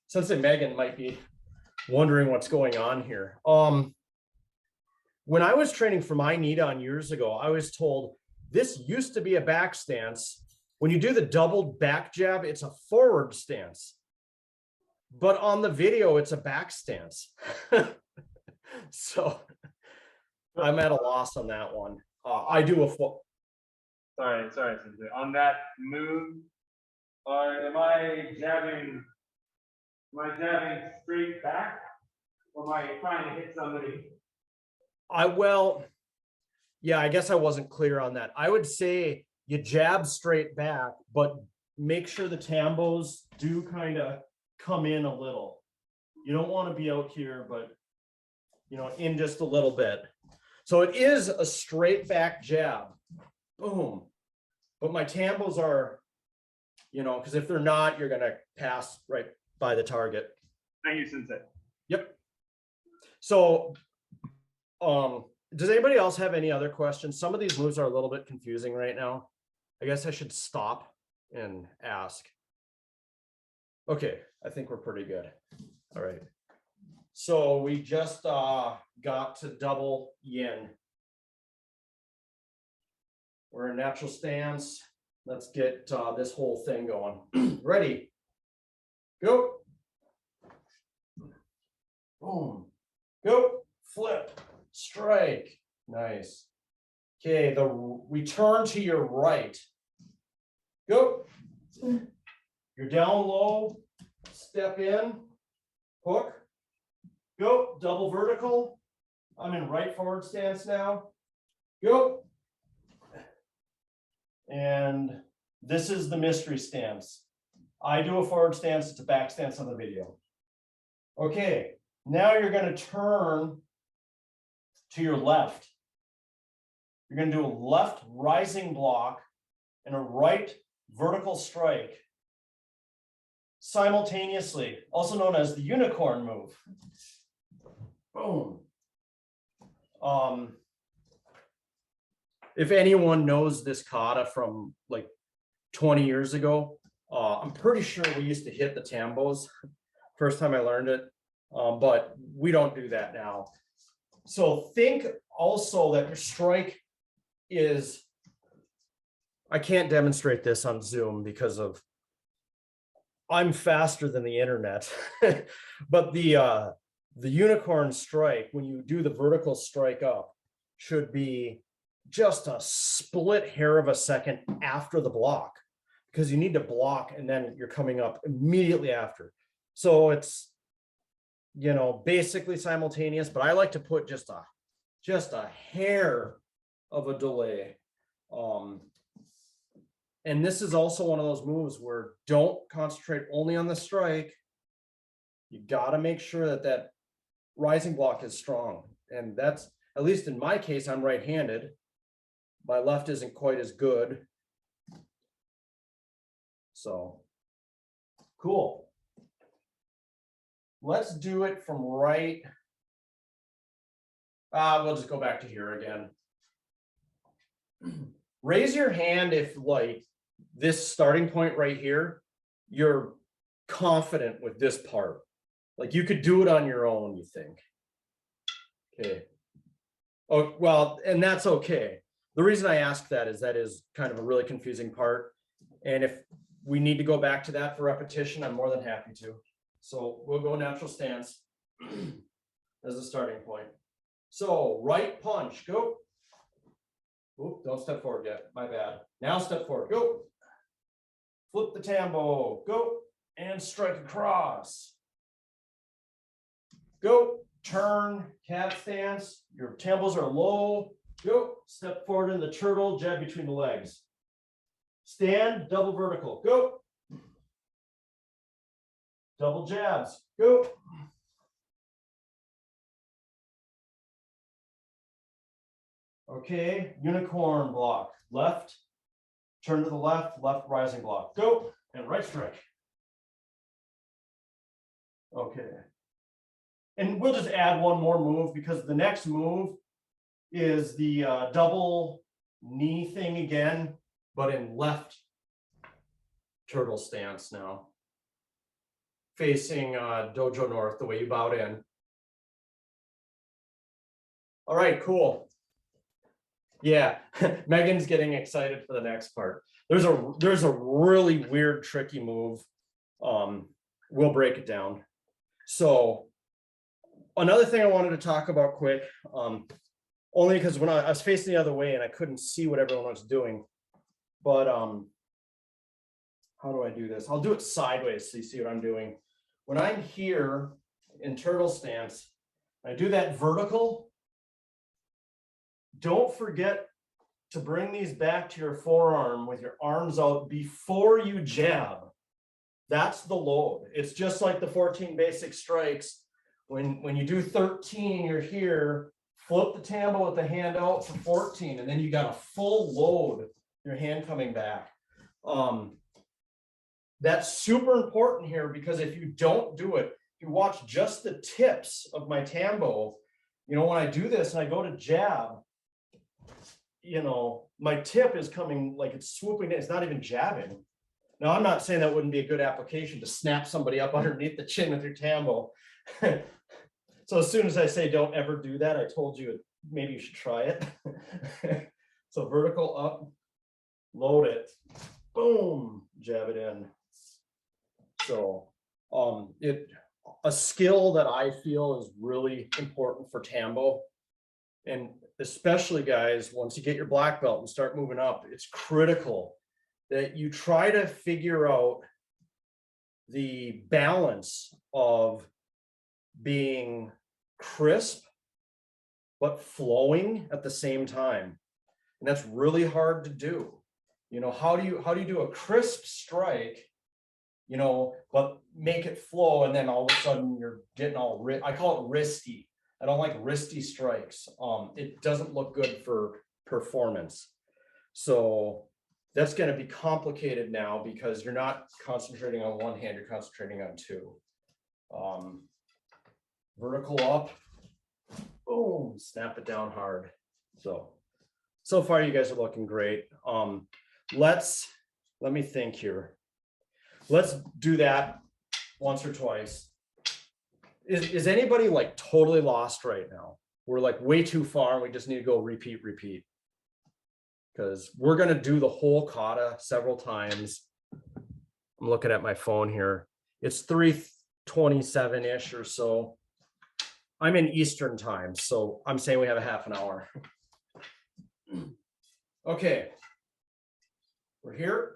since Megan might be wondering what's going on here. When I was training for my Nidon years ago, I was told this used to be a back stance. When you do the double back jab, it's a forward stance. But on the video, it's a back stance. So I'm at a loss on that one. I do a Sorry, Sensei. On that move, am I jabbing straight back, or am I trying to hit somebody? Yeah, I guess I wasn't clear on that. I would say you jab straight back, but make sure the Tambos do kind of come in a little. You don't want to be out here, but in just a little bit. So it is a straight back jab. Boom. But my Tambos are, because if they're not, you're going to pass right by the target. Thank you, Sensei. Yep. So, does anybody else have any other questions? Some of these moves are a little bit confusing right now. I guess I should stop and ask. Okay, I think we're pretty good. All right. So we just got to double yin. We're in natural stance. Let's get this whole thing going. Ready? Go. Boom. Go. Flip. Strike. Nice. Okay, we turn to your right. Go. You're down low. Step in. Hook. Go. Double vertical. I'm in right forward stance now. Go. And this is the mystery stance. I do a forward stance, it's a back stance on the video. Okay, now you're going to turn to your left. You're going to do a left rising block and a right vertical strike simultaneously, also known as the unicorn move. Boom. If anyone knows this kata from like 20 years ago, I'm pretty sure we used to hit the Tambos first time I learned it, but we don't do that now. So think also that your strike is I can't demonstrate this on Zoom because of I'm faster than the internet. But the unicorn strike, when you do the vertical strike up, should be just a split hair of a second after the block, because you need to block and then you're coming up immediately after. So it's, you know, basically simultaneous, but I like to put just a hair of a delay. And this is also one of those moves where don't concentrate only on the strike. You got to make sure that that rising block is strong. And that's, at least in my case, I'm right-handed. My left isn't quite as good. So, cool. Let's do it from right. We'll just go back to here again. Raise your hand if, like, this starting point right here, you're confident with this part. Like you could do it on your own, you think. Okay. Oh, well, and that's okay. The reason I ask that is kind of a really confusing part. And if we need to go back to that for repetition, I'm more than happy to. So we'll go natural stance as a starting point. So right punch, go. Oop, don't step forward yet, my bad. Now step forward, go. Flip the tambo, go. And strike across. Go, turn, cat stance. Your tambos are low. Go, step forward in the turtle, jab between the legs. Stand, double vertical, go. Double jabs, go. Okay, unicorn block, left, turn to the left, left rising block, go, and right strike. Okay. And we'll just add one more move because the next move is the double knee thing again, but in left turtle stance now. Facing Dojo North, the way you bowed in. All right, cool. Yeah, Megan's getting excited for the next part. There's a really weird, tricky move. We'll break it down. So another thing I wanted to talk about quick, only because when I was facing the other way and I couldn't see what everyone was doing, but how do I do this? I'll do it sideways so you see what I'm doing. When I'm here in turtle stance, I do that vertical. Don't forget to bring these back to your forearm with your arms out before you jab. That's the load. It's just like the 14 basic strikes. When you do 13, you're here, flip the tambo with the hand out for 14, and then you got a full load, your hand coming back. That's super important here because if you don't do it, if you watch just the tips of my tambo, you know, when I do this and I go to jab, you know, my tip is coming like it's swooping in, it's not even jabbing. Now, I'm not saying that wouldn't be a good application to snap somebody up underneath the chin with your tambo. So as soon as I say don't ever do that, I told you maybe you should try it. So vertical up, load it, boom, jab it in. So a skill that I feel is really important for tambo, and especially guys, once you get your black belt and start moving up, it's critical that you try to figure out the balance of being crisp but flowing at the same time. And that's really hard to do. You know, how do you do a crisp strike, you know, but make it flow, and then all of a sudden you're getting all I call it wristy. I don't like wristy strikes. It doesn't look good for performance. So that's going to be complicated now because you're not concentrating on one hand, you're concentrating on two. Vertical up, boom, snap it down hard. So far you guys are looking great. Let me think here. Let's do that once or twice. Is anybody like totally lost right now? We're like way too far and we just need to go repeat. because we're going to do the whole kata several times. I'm looking at my phone here. It's 3:27-ish or so. I'm in Eastern time, so I'm saying we have a half an hour. Okay. We're here.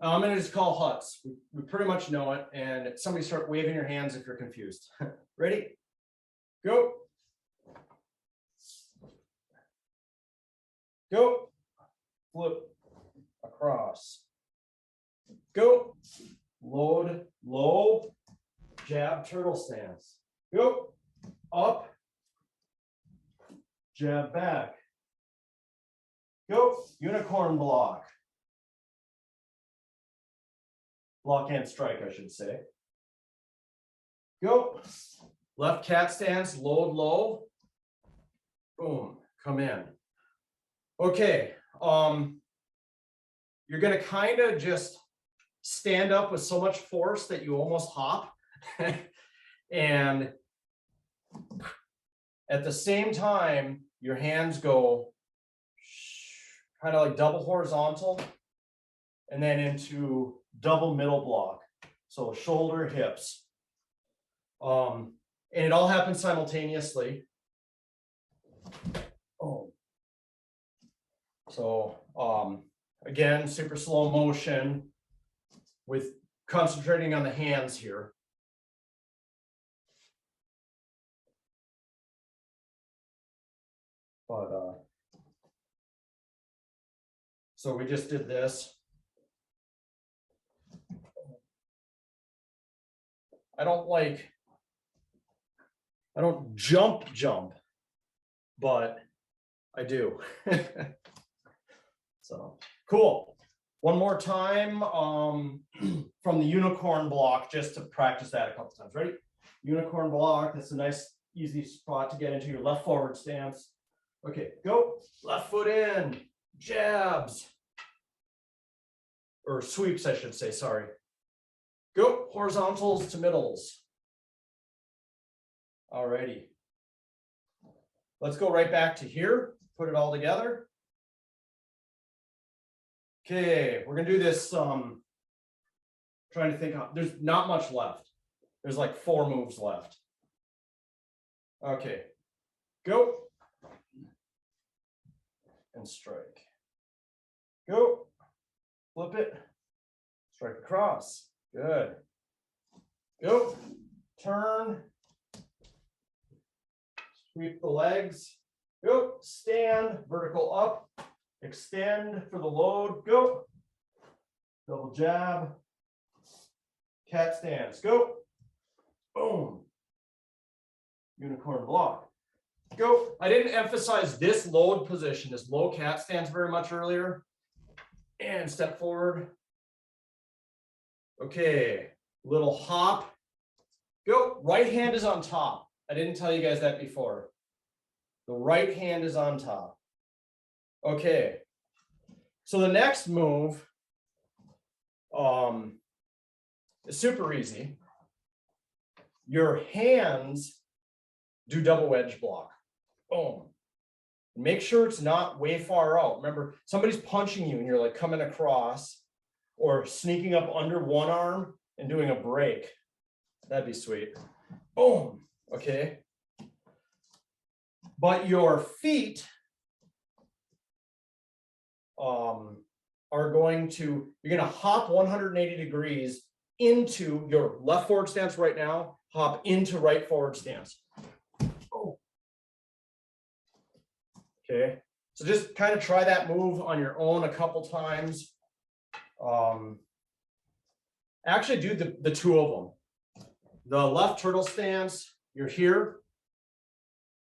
I'm going to just call huts. We pretty much know it. And somebody start waving your hands if you're confused. Ready? Go. Go. Flip across. Go. Load, low, jab, turtle stance. Go. Up. Jab back. Go. Unicorn block. Block and strike, I should say. Go. Left cat stance, load low. Boom. Come in. Okay. You're gonna kind of just stand up with so much force that you almost hop. And at the same time, your hands go kind of like double horizontal and then into double middle block. So shoulder, hips. And it all happens simultaneously. Oh. So again, super slow motion with concentrating on the hands here. But so we just did this. I don't jump, but I do. So cool. One more time from the unicorn block, just to practice that a couple times. Ready? Unicorn block. That's a nice, easy spot to get into your left forward stance. Okay, go. Left foot in. Jabs. Or sweeps, I should say. Sorry. Go. Horizontals to middles. Alrighty. Let's go right back to here. Put it all together. Okay, we're gonna do this. Trying to think. There's not much left. There's like 4 moves left. Okay, go and strike. Go, flip it, strike across. Good. Go, turn, sweep the legs. Go, stand, vertical up. Extend for the load. Go. Double jab. Cat stance. Go. Boom. Unicorn block. Go. I didn't emphasize this load position, this low cat stance very much earlier. And step forward. Okay. Little hop. Go. Right hand is on top. I didn't tell you guys that before. The right hand is on top. Okay, so the next move is super easy. Your hands do double wedge block. Boom. Make sure it's not way far out. Remember, somebody's punching you and you're like coming across or sneaking up under one arm and doing a break. That'd be sweet. Boom. Okay. But your feet are going to, you're going to hop 180 degrees into your left forward stance right now, hop into right forward stance. Oh. Okay, so just kind of try that move on your own a couple times. Actually do the 2 of them. The left turtle stance, you're here,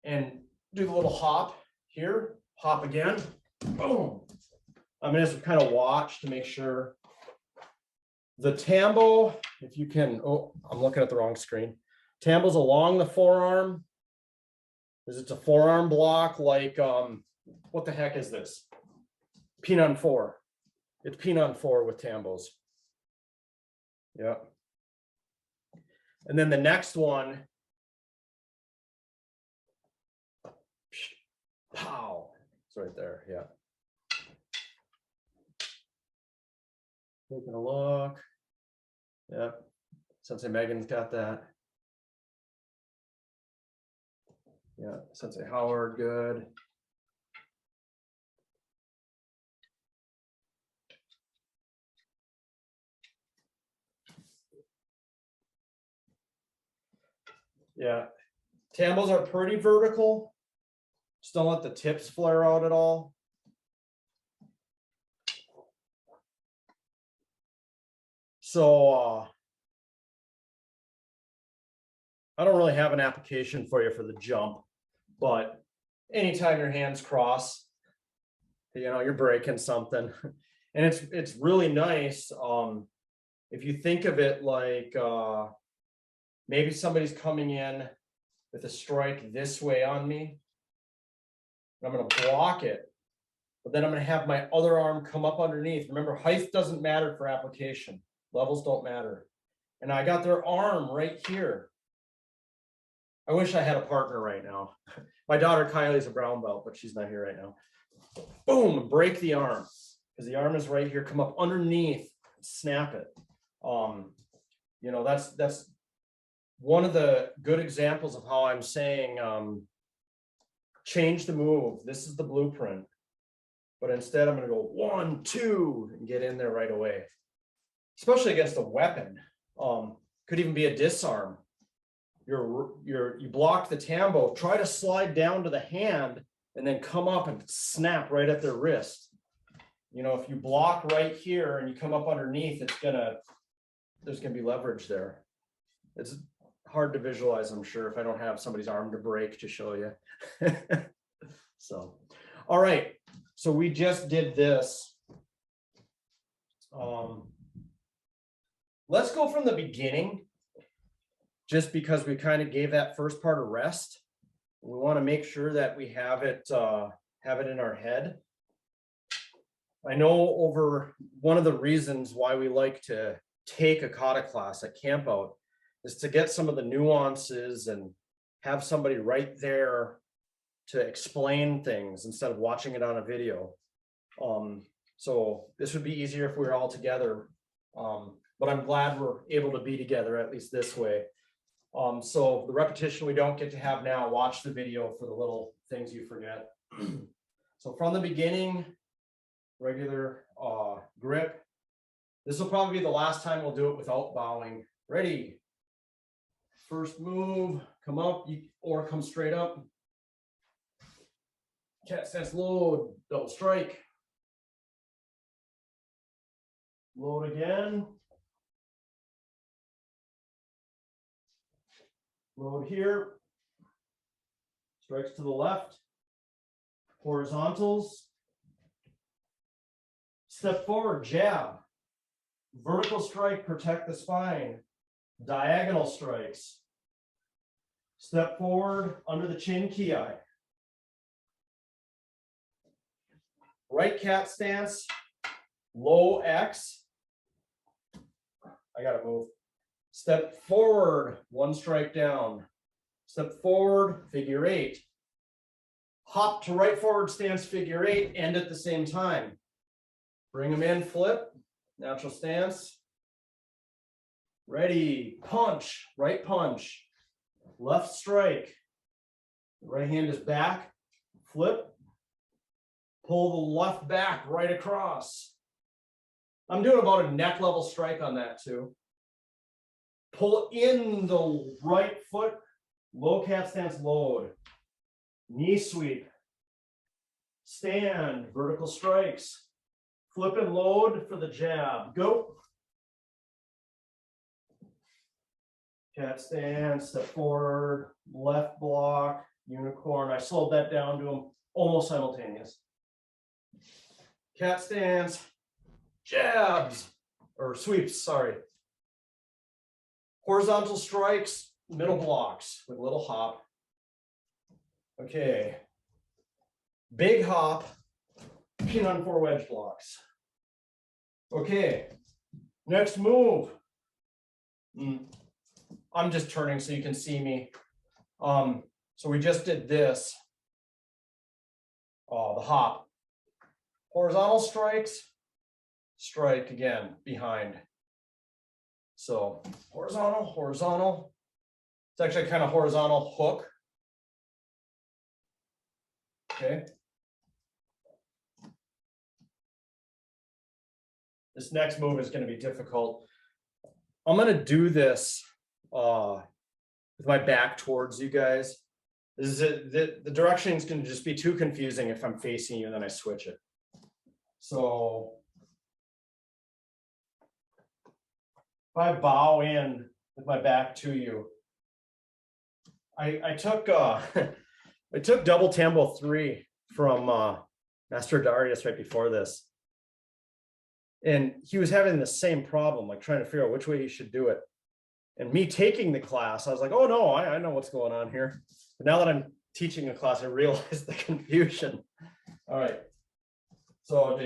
and do the little hop here, hop again, boom. I'm going to just kind of watch to make sure. The Tambo, if you can, oh, I'm looking at the wrong screen. Tambo's along the forearm. Because it's a forearm block like, what the heck is this? Peanut 4. It's Peanut 4 with Tambos. Yeah. And then the next one, Pow. It's right there. Yeah. Taking a look. Yep. Sensei Megan's got that. Yeah. Sensei Howard, good. Yeah. Tambos are pretty vertical. Just don't let the tips flare out at all. So I don't really have an application for you for the jump, but anytime your hands cross, you know, you're breaking something. And it's really nice. If you think of it like maybe somebody's coming in with a strike this way on me. I'm going to block it, but then I'm going to have my other arm come up underneath. Remember, height doesn't matter for application. Levels don't matter. And I got their arm right here. I wish I had a partner right now. My daughter Kylie's a brown belt, but she's not here right now. Boom, break the arm. Because the arm is right here. Come up underneath, snap it. You know, that's one of the good examples of how I'm saying change the move. This is the blueprint. But instead I'm going to go 1, 2 and get in there right away. Especially against a weapon. Could even be a disarm. You block the tambo, try to slide down to the hand and then come up and snap right at their wrist. You know, if you block right here and you come up underneath, there's gonna be leverage there. It's hard to visualize, I'm sure, if I don't have somebody's arm to break to show you. So, all right. So we just did this. Let's go from the beginning, just because we kind of gave that first part a rest. We want to make sure that we have it in our head. I know over one of the reasons why we like to take a kata class at camp out is to get some of the nuances and have somebody right there to explain things instead of watching it on a video. So this would be easier if we were all together. But I'm glad we're able to be together, at least this way. So the repetition we don't get to have now, watch the video for the little things you forget. So from the beginning, regular grip. This will probably be the last time we'll do it without bowing. Ready? First move, come up or come straight up. Cat stance load, double strike. Load again. Load here. Strikes to the left. Horizontals. Step forward, jab. Vertical strike, protect the spine. Diagonal strikes. Step forward under the chin ki. Right cat stance, low X. I gotta move. Step forward, one strike down. Step forward, figure 8. Hop to right forward stance, figure 8, end at the same time. Bring them in, flip, natural stance. Ready, punch, right punch. Left strike. Right hand is back, flip. Pull the left back right across. I'm doing about a neck level strike on that too. Pull in the right foot, low cat stance load. Knee sweep. Stand, vertical strikes. Flip and load for the jab. Go. Cat stance, step forward, left block, unicorn. I slowed that down to them almost simultaneous. Cat stance, jabs, or sweeps, sorry. Horizontal strikes, middle blocks with a little hop. Okay. Big hop, pin on 4 wedge blocks. Okay. Next move. I'm just turning so you can see me. So we just did this. the hop. Horizontal strikes, strike again behind. So horizontal, horizontal. It's actually kind of horizontal hook. Okay. This next move is going to be difficult. I'm going to do this with my back towards you guys. This is the direction is going to just be too confusing if I'm facing you and then I switch it. So if I bow in with my back to you, I took I took double Tambo 3 from Master Darius right before this. And he was having the same problem, like trying to figure out which way he should do it. And me taking the class, I was like, oh no, I know what's going on here. But now that I'm teaching the class, I realize the confusion. All right. So I'm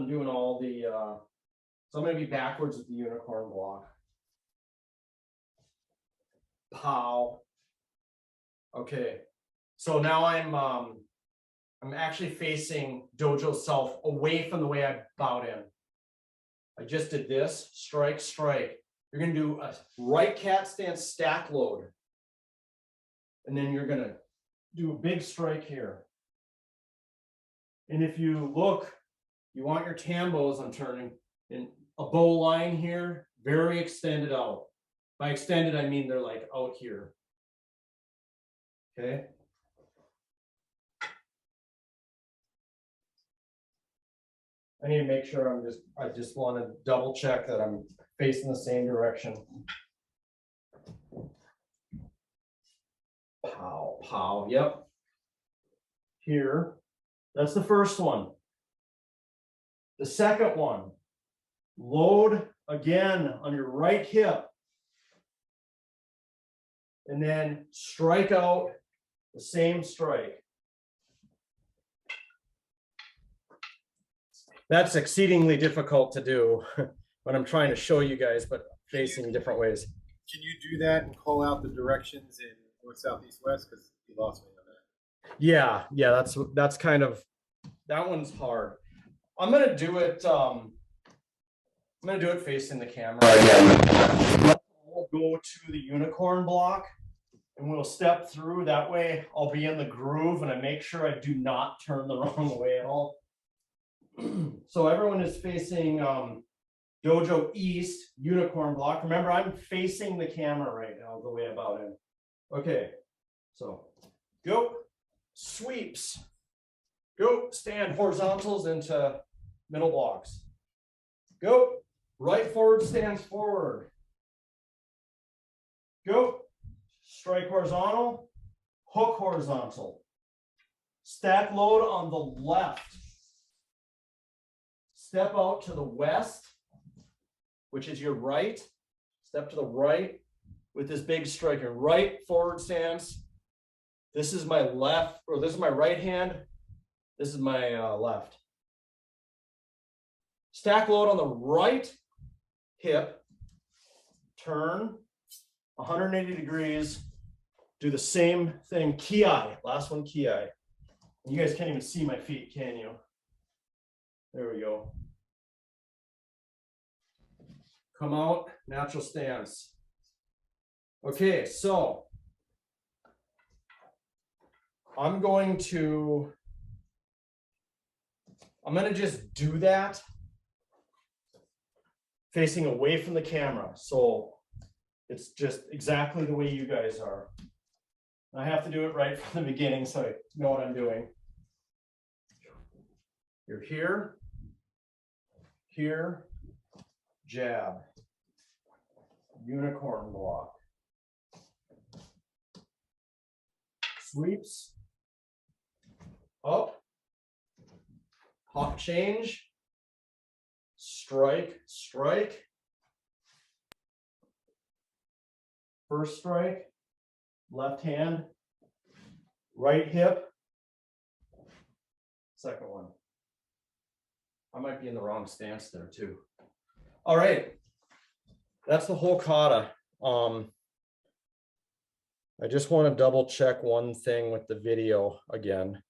doing all the, so I'm going to be backwards with the unicorn block. Pow. Okay. So now I'm actually facing dojo self away from the way I bowed in. I just did this, strike, strike. You're going to do a right cat stance stack load. And then you're going to do a big strike here. And if you look, you want your tambos, I'm turning in a bow line here, very extended out. By extended, I mean they're like out here. Okay. I need to make sure I just want to double check that I'm facing the same direction. Pow, pow, yep. Here, that's the first one. The second one, load again on your right hip. And then strike out the same strike. That's exceedingly difficult to do when I'm trying to show you guys, but facing different ways. Can you do that and call out the directions in north, south, east, west? Because you lost me on that. Yeah, that's kind of, that one's hard. I'm gonna do it facing the camera again. We'll go to the unicorn block and we'll step through. That way I'll be in the groove and I make sure I do not turn the wrong way at all. So everyone is facing dojo east, unicorn block. Remember, I'm facing the camera right now, the way about in. Okay, so go, sweeps, go, stand horizontals into middle blocks. Go, right forward stands forward. Go, strike horizontal, hook horizontal. Stack load on the left. Step out to the west, which is your right. Step to the right with this big striker. Right forward stance. This is my left, or this is my right hand. This is my left. Stack load on the right hip. Turn 180 degrees. Do the same thing. Ki. Last one, ki. You guys can't even see my feet, can you? There we go. Come out, natural stance. Okay, so I'm gonna just do that facing away from the camera. So it's just exactly the way you guys are. I have to do it right from the beginning so I know what I'm doing. You're here, here, jab, unicorn block, sweeps, up, hop change, strike, strike, first strike, left hand, right hip, second one. I might be in the wrong stance there too. All right, that's the whole kata. I just want to double check one thing with the video again.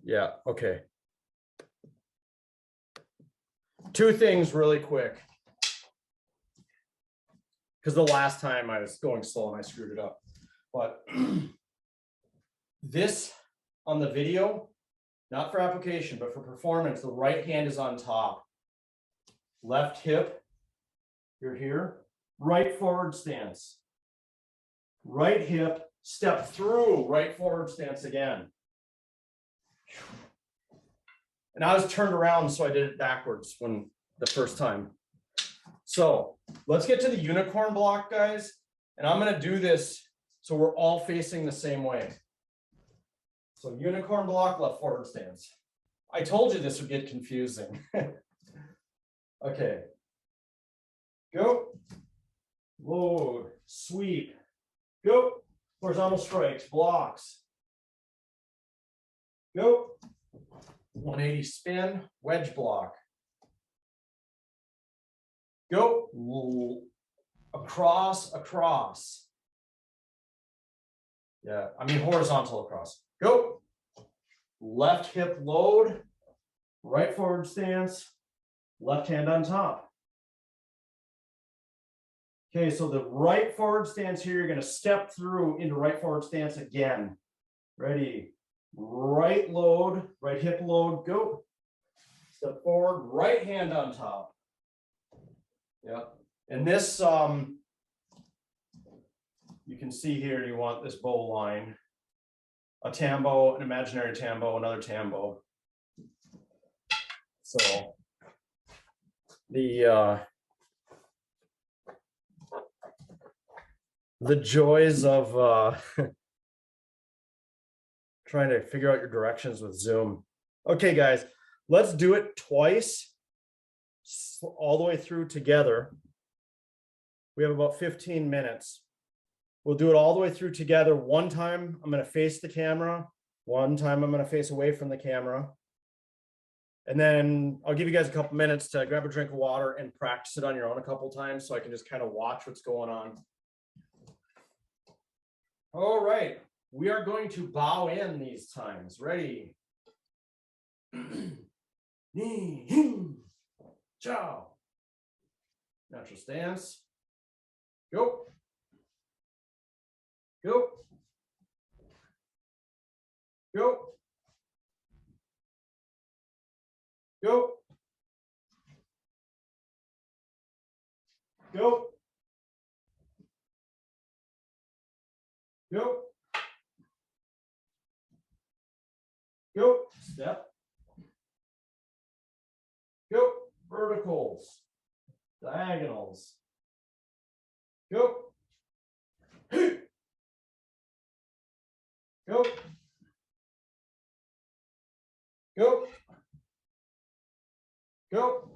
Yeah, okay. Two things really quick. Because the last time I was going slow and I screwed it up. But this on the video, not for application, but for performance, the right hand is on top. Left hip, you're here. Right forward stance. Right hip, step through, right forward stance again. And I was turned around, so I did it backwards when the first time. So let's get to the unicorn block, guys. And I'm going to do this so we're all facing the same way. So unicorn block, left forward stance. I told you this would get confusing. Okay. Go. Load. Sweep. Go. Horizontal strikes. Blocks. Go. 180 spin. Wedge block. Go. Across, across. Yeah, I mean horizontal across. Go. Left hip load. Right forward stance. Left hand on top. Okay, so the right forward stance here, you're going to step through into right forward stance again. Ready. Right load, right hip load, go. Step forward, right hand on top. Yeah. And this, you can see here, you want this bow line. A tambo, an imaginary tambo, another tambo. So the joys of trying to figure out your directions with Zoom. Okay, guys, let's do it twice, all the way through together. We have about 15 minutes. We'll do it all the way through together. One time, I'm going to face the camera. One time, I'm going to face away from the camera. And then I'll give you guys a couple minutes to grab a drink of water and practice it on your own a couple times so I can just kind of watch what's going on. All right, we are going to bow in these times. Ready? Ciao. Natural stance. Go. Go. Go. Go. Go. Go. Go. Step. Go. Verticals. Diagonals. Go. Go. Go. Go.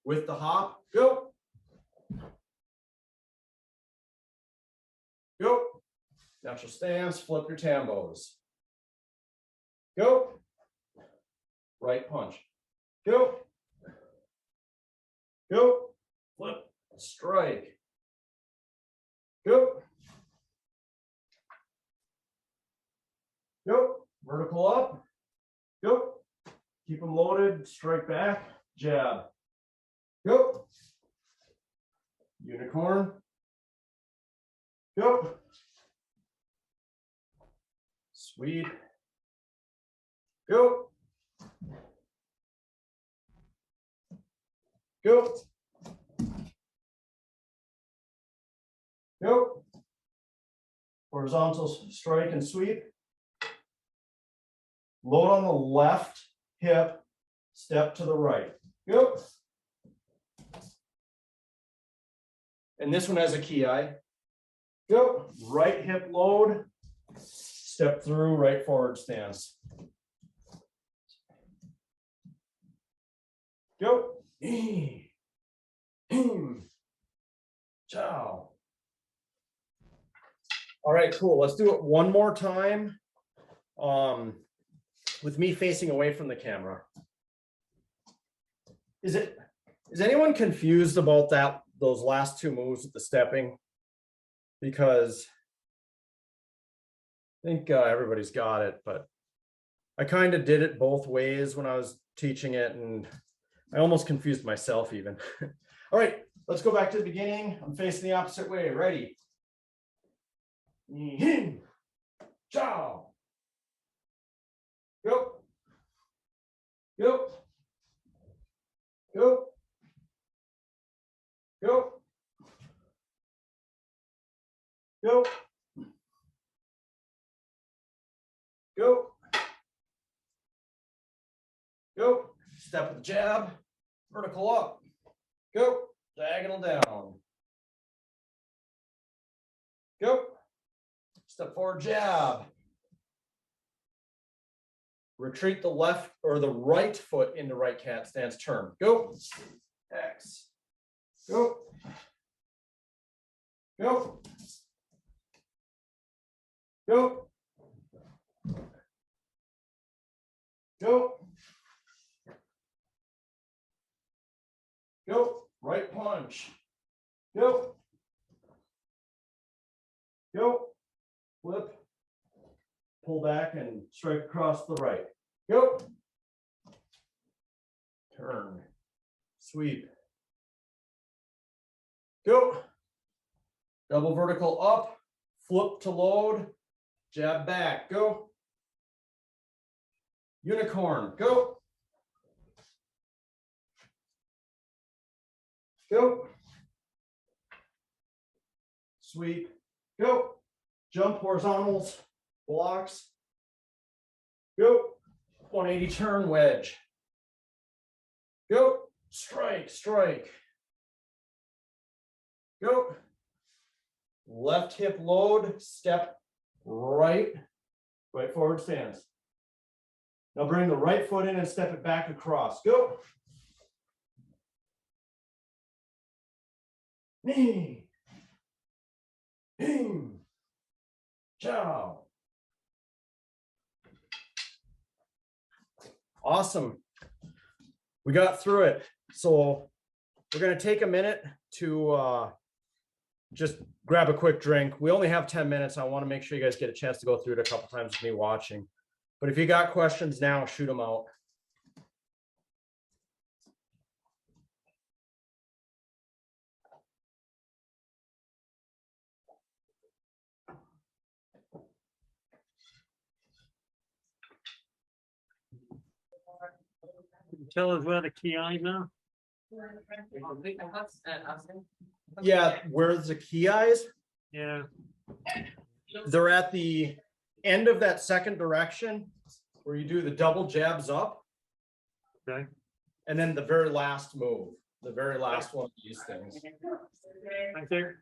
With the hop, go. Go. Natural stance, flip your tambos. Go. Right punch. Go. Go. Flip. Strike. Go. Go. Vertical up. Go. Keep them loaded. Strike back. Jab. Go. Unicorn. Go. Sweep. Go. Go. Go. Horizontal strike and sweep. Load on the left hip, step to the right. Go. And this one has a key eye. Go. Right hip load, step through, right forward stance. Go. Ciao. All right, cool. Let's do it one more time. With me facing away from the camera. Is anyone confused about those last two moves with the stepping? Because I think everybody's got it, but I kind of did it both ways when I was teaching it, and I almost confused myself even. All right, let's go back to the beginning. I'm facing the opposite way. Ready? Ciao. Go. Go. Go. Go. Go. Go. Go. Step with the jab. Vertical up. Go. Diagonal down. Go. Step forward, jab. Retreat the left or the right foot into right cat stance, turn. Go. X. Go. Go. Go. Go. Go. Right punch. Go. Go. Flip. Pull back and strike across the right. Go. Turn. Sweep. Go. Double vertical up. Flip to load. Jab back. Go. Unicorn. Go. Go. Sweep. Go. Jump horizontals. Blocks. Go. 180 turn wedge. Go. Strike, strike. Go. Left hip load, step right, right forward stance. Now bring the right foot in and step it back across. Go. Knee. Hing. Ciao. Awesome. We got through it. So we're going to take a minute to just grab a quick drink. We only have 10 minutes. I want to make sure you guys get a chance to go through it a couple times with me watching. But if you got questions now, shoot them out. Tell us where the key eyes are. Yeah, where's the key eyes? Yeah. They're at the end of that second direction where you do the double jabs up. Okay. And then the very last move, the very last one of these things. Right there.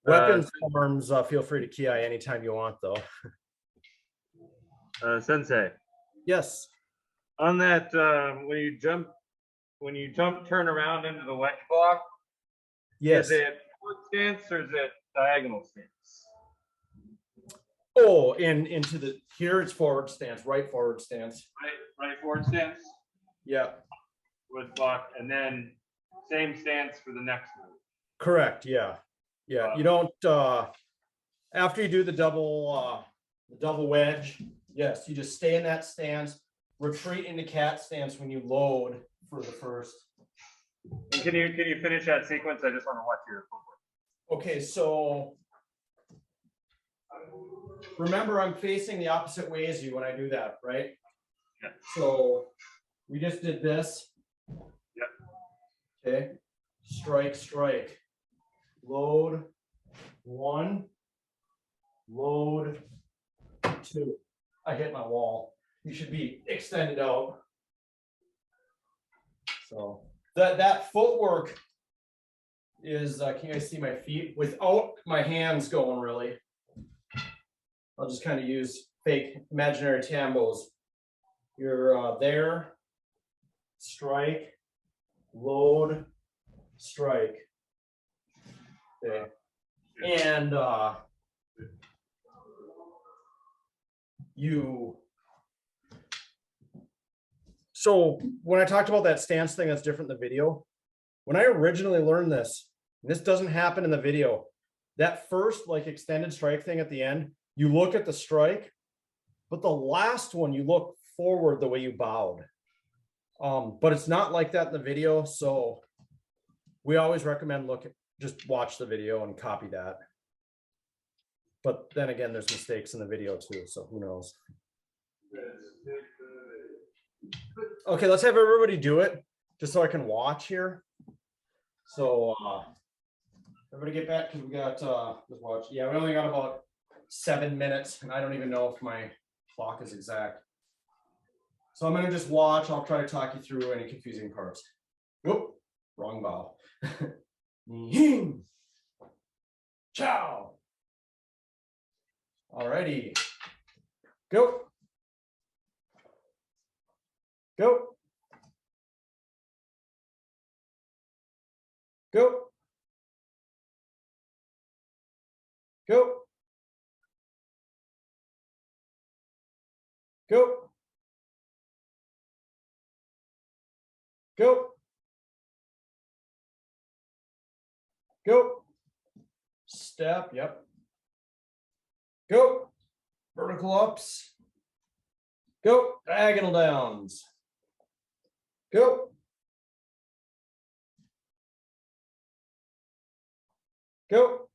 Weapons forms, feel free to key eye anytime you want, though. Sensei, Yes. on that, when you jump, turn around into the wedge block, Yes. is it forward stance or is it diagonal stance? Oh, and into the here it's forward stance, right forward stance. Right forward stance Yeah. with block, and then same stance for the next move. Correct. Yeah. Yeah. You don't after you do the double wedge, yes, you just stay in that stance, retreat into cat stance when you load for the first. And can you finish that sequence? I just want to watch your footwork. Okay, so remember I'm facing the opposite way as you when I do that, right? Yeah. So we just did this. Yep. Okay. Strike, strike. Load. 1. Load. 2. I hit my wall. You should be extended out. So that footwork is, can you guys see my feet without my hands going really? I'll just kind of use fake imaginary Tambos. You're there, strike, load, strike. Okay. And so when I talked about that stance thing that's different in the video, when I originally learned this, and this doesn't happen in the video, that first like extended strike thing at the end, you look at the strike, but the last one you look forward the way you bowed. But it's not like that in the video, so we always recommend just watch the video and copy that. But then again, there's mistakes in the video too, so who knows? Okay, let's have everybody do it just so I can watch here. So everybody get back because we got let's watch. Yeah, we only got about 7 minutes, and I don't even know if my clock is exact. So I'm gonna just watch. I'll try to talk you through any confusing parts. Whoop, wrong bow. Ciao. Alrighty. Go. Go. Go. Go. Go. Go. Go. Step, yep. Go. Vertical ups. Go. Diagonal downs. Go. Go.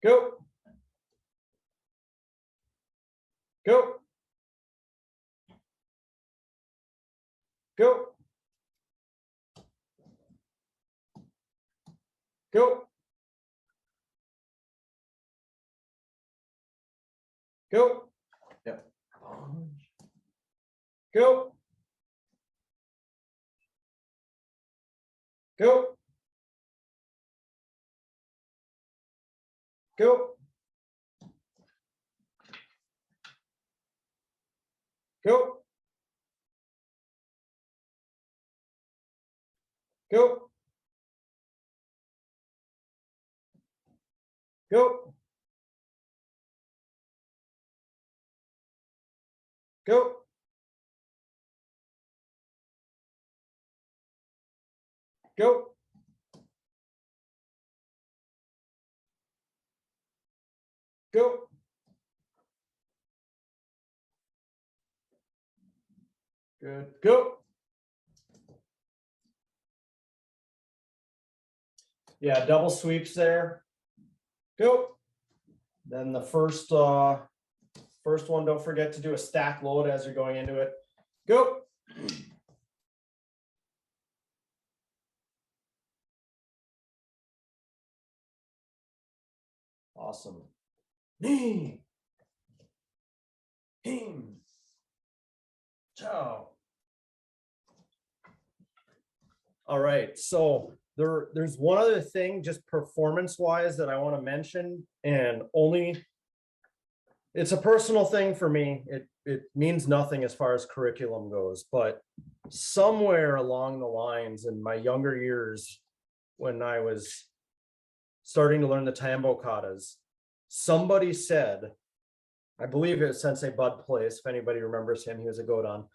Go. Go. Go. Go. Go. Yep. Go. Go. Go. Go. Go. Go. Go. Go. Go. Good. Go. Yeah, double sweeps there. Go. Then the first one, don't forget to do a stack load as you're going into it. Go. Awesome. Knee. Hing. Ciao. All right, so there's one other thing just performance wise that I want to mention, and only it's a personal thing for me. It means nothing as far as curriculum goes, but somewhere along the lines in my younger years when I was starting to learn the Tambo katas, somebody said, I believe it was Sensei Bud Place, if anybody remembers him, he was a Godon.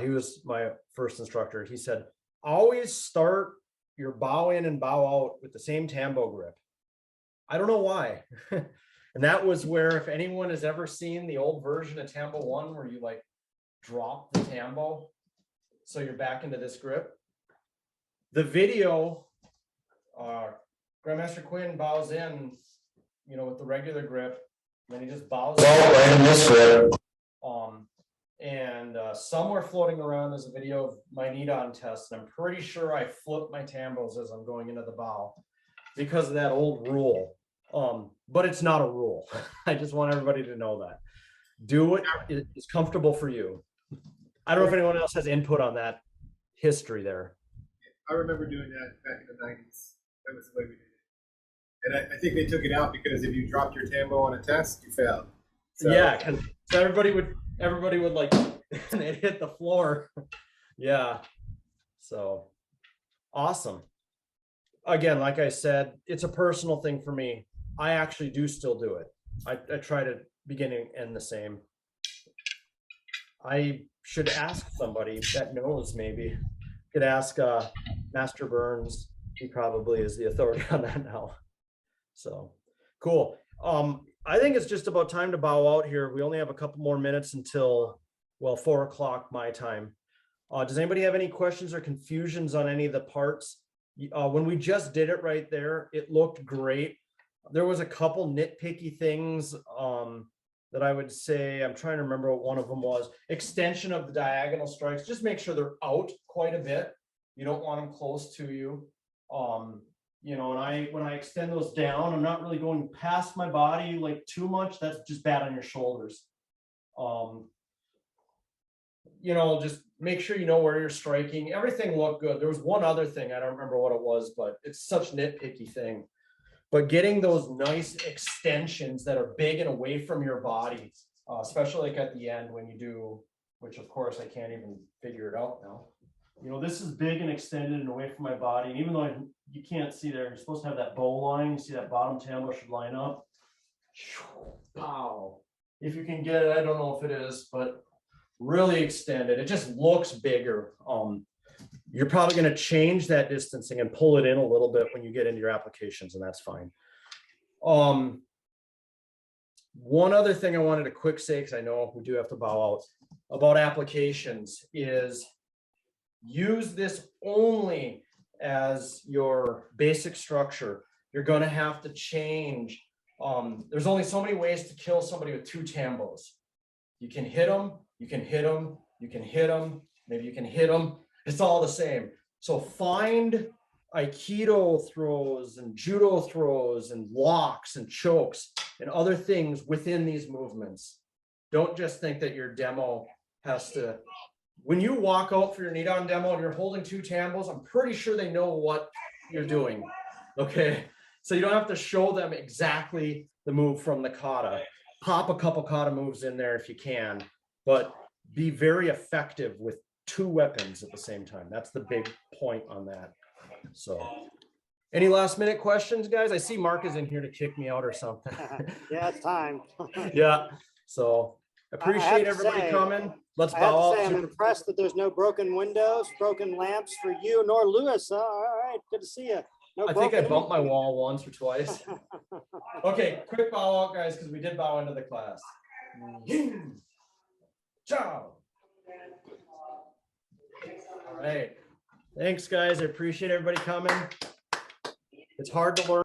He was my first instructor. He said, always start your bow in and bow out with the same Tambo grip. I don't know why. And that was where, if anyone has ever seen the old version of Tambo 1 where you like drop the Tambo so you're back into this grip. The video, Grandmaster Quinn bows in, you know, with the regular grip, and then he just bows out right in this grip. And somewhere floating around is a video of my knee-on test, and I'm pretty sure I flip my Tambos as I'm going into the bow because of that old rule. But it's not a rule. I just want everybody to know that. Do what is comfortable for you. I don't know if anyone else has input on that history there. I remember doing that back in the 90s. That was the way we did it. And I think they took it out because if you dropped your Tambo on a test, you failed. So, yeah, because everybody would like, and it hit the floor. Yeah. So awesome. Again, like I said, it's a personal thing for me. I actually do still do it. I try to begin and end the same. I should ask somebody that knows, maybe. Could ask Master Burns. He probably is the authority on that now. So cool. I think it's just about time to bow out here. We only have a couple more minutes until, well, 4 o'clock my time. Does anybody have any questions or confusions on any of the parts? When we just did it right there, it looked great. There was a couple nitpicky things that I would say, I'm trying to remember what one of them was. Extension of the diagonal strikes, just make sure they're out quite a bit. You don't want them close to you. You know, and when I extend those down, I'm not really going past my body like too much. That's just bad on your shoulders. You know, just make sure you know where you're striking. Everything looked good. There was one other thing, I don't remember what it was, but it's such a nitpicky thing. But getting those nice extensions that are big and away from your body, especially like at the end when you do, which of course I can't even figure it out now. You know, this is big and extended and away from my body. And even though you can't see there, you're supposed to have that bow line. You see that bottom Tambo should line up. Pow. If you can get it, I don't know if it is, but really extended. It just looks bigger. You're probably going to change that distancing and pull it in a little bit when you get into your applications, and that's fine. One other thing I wanted to quick say, because I know we do have to bow out, about applications is use this only as your basic structure. You're going to have to change. There's only so many ways to kill somebody with 2 Tambos. You can hit them, you can hit them, you can hit them, maybe you can hit them. It's all the same. So find Aikido throws and judo throws and locks and chokes and other things within these movements. Don't just think that your demo has to, when you walk out for your knee down demo and you're holding 2 Tambos, I'm pretty sure they know what you're doing. Okay. So you don't have to show them exactly the move from the kata. Pop a couple kata moves in there if you can, but be very effective with 2 weapons at the same time. That's the big point on that. So any last minute questions, guys? I see Mark is in here to kick me out or something. Yeah, it's time. Yeah. So appreciate to everybody say- coming. Let's I have bow to say, I'm out. impressed that there's no broken windows, broken lamps for you nor Lewis. All right, good to see you. No I think I broken bumped my anything. wall once or twice. Okay, quick bow out, guys, because we did bow into the class. Ciao. All right. Thanks, guys. I appreciate everybody coming. It's hard to learn.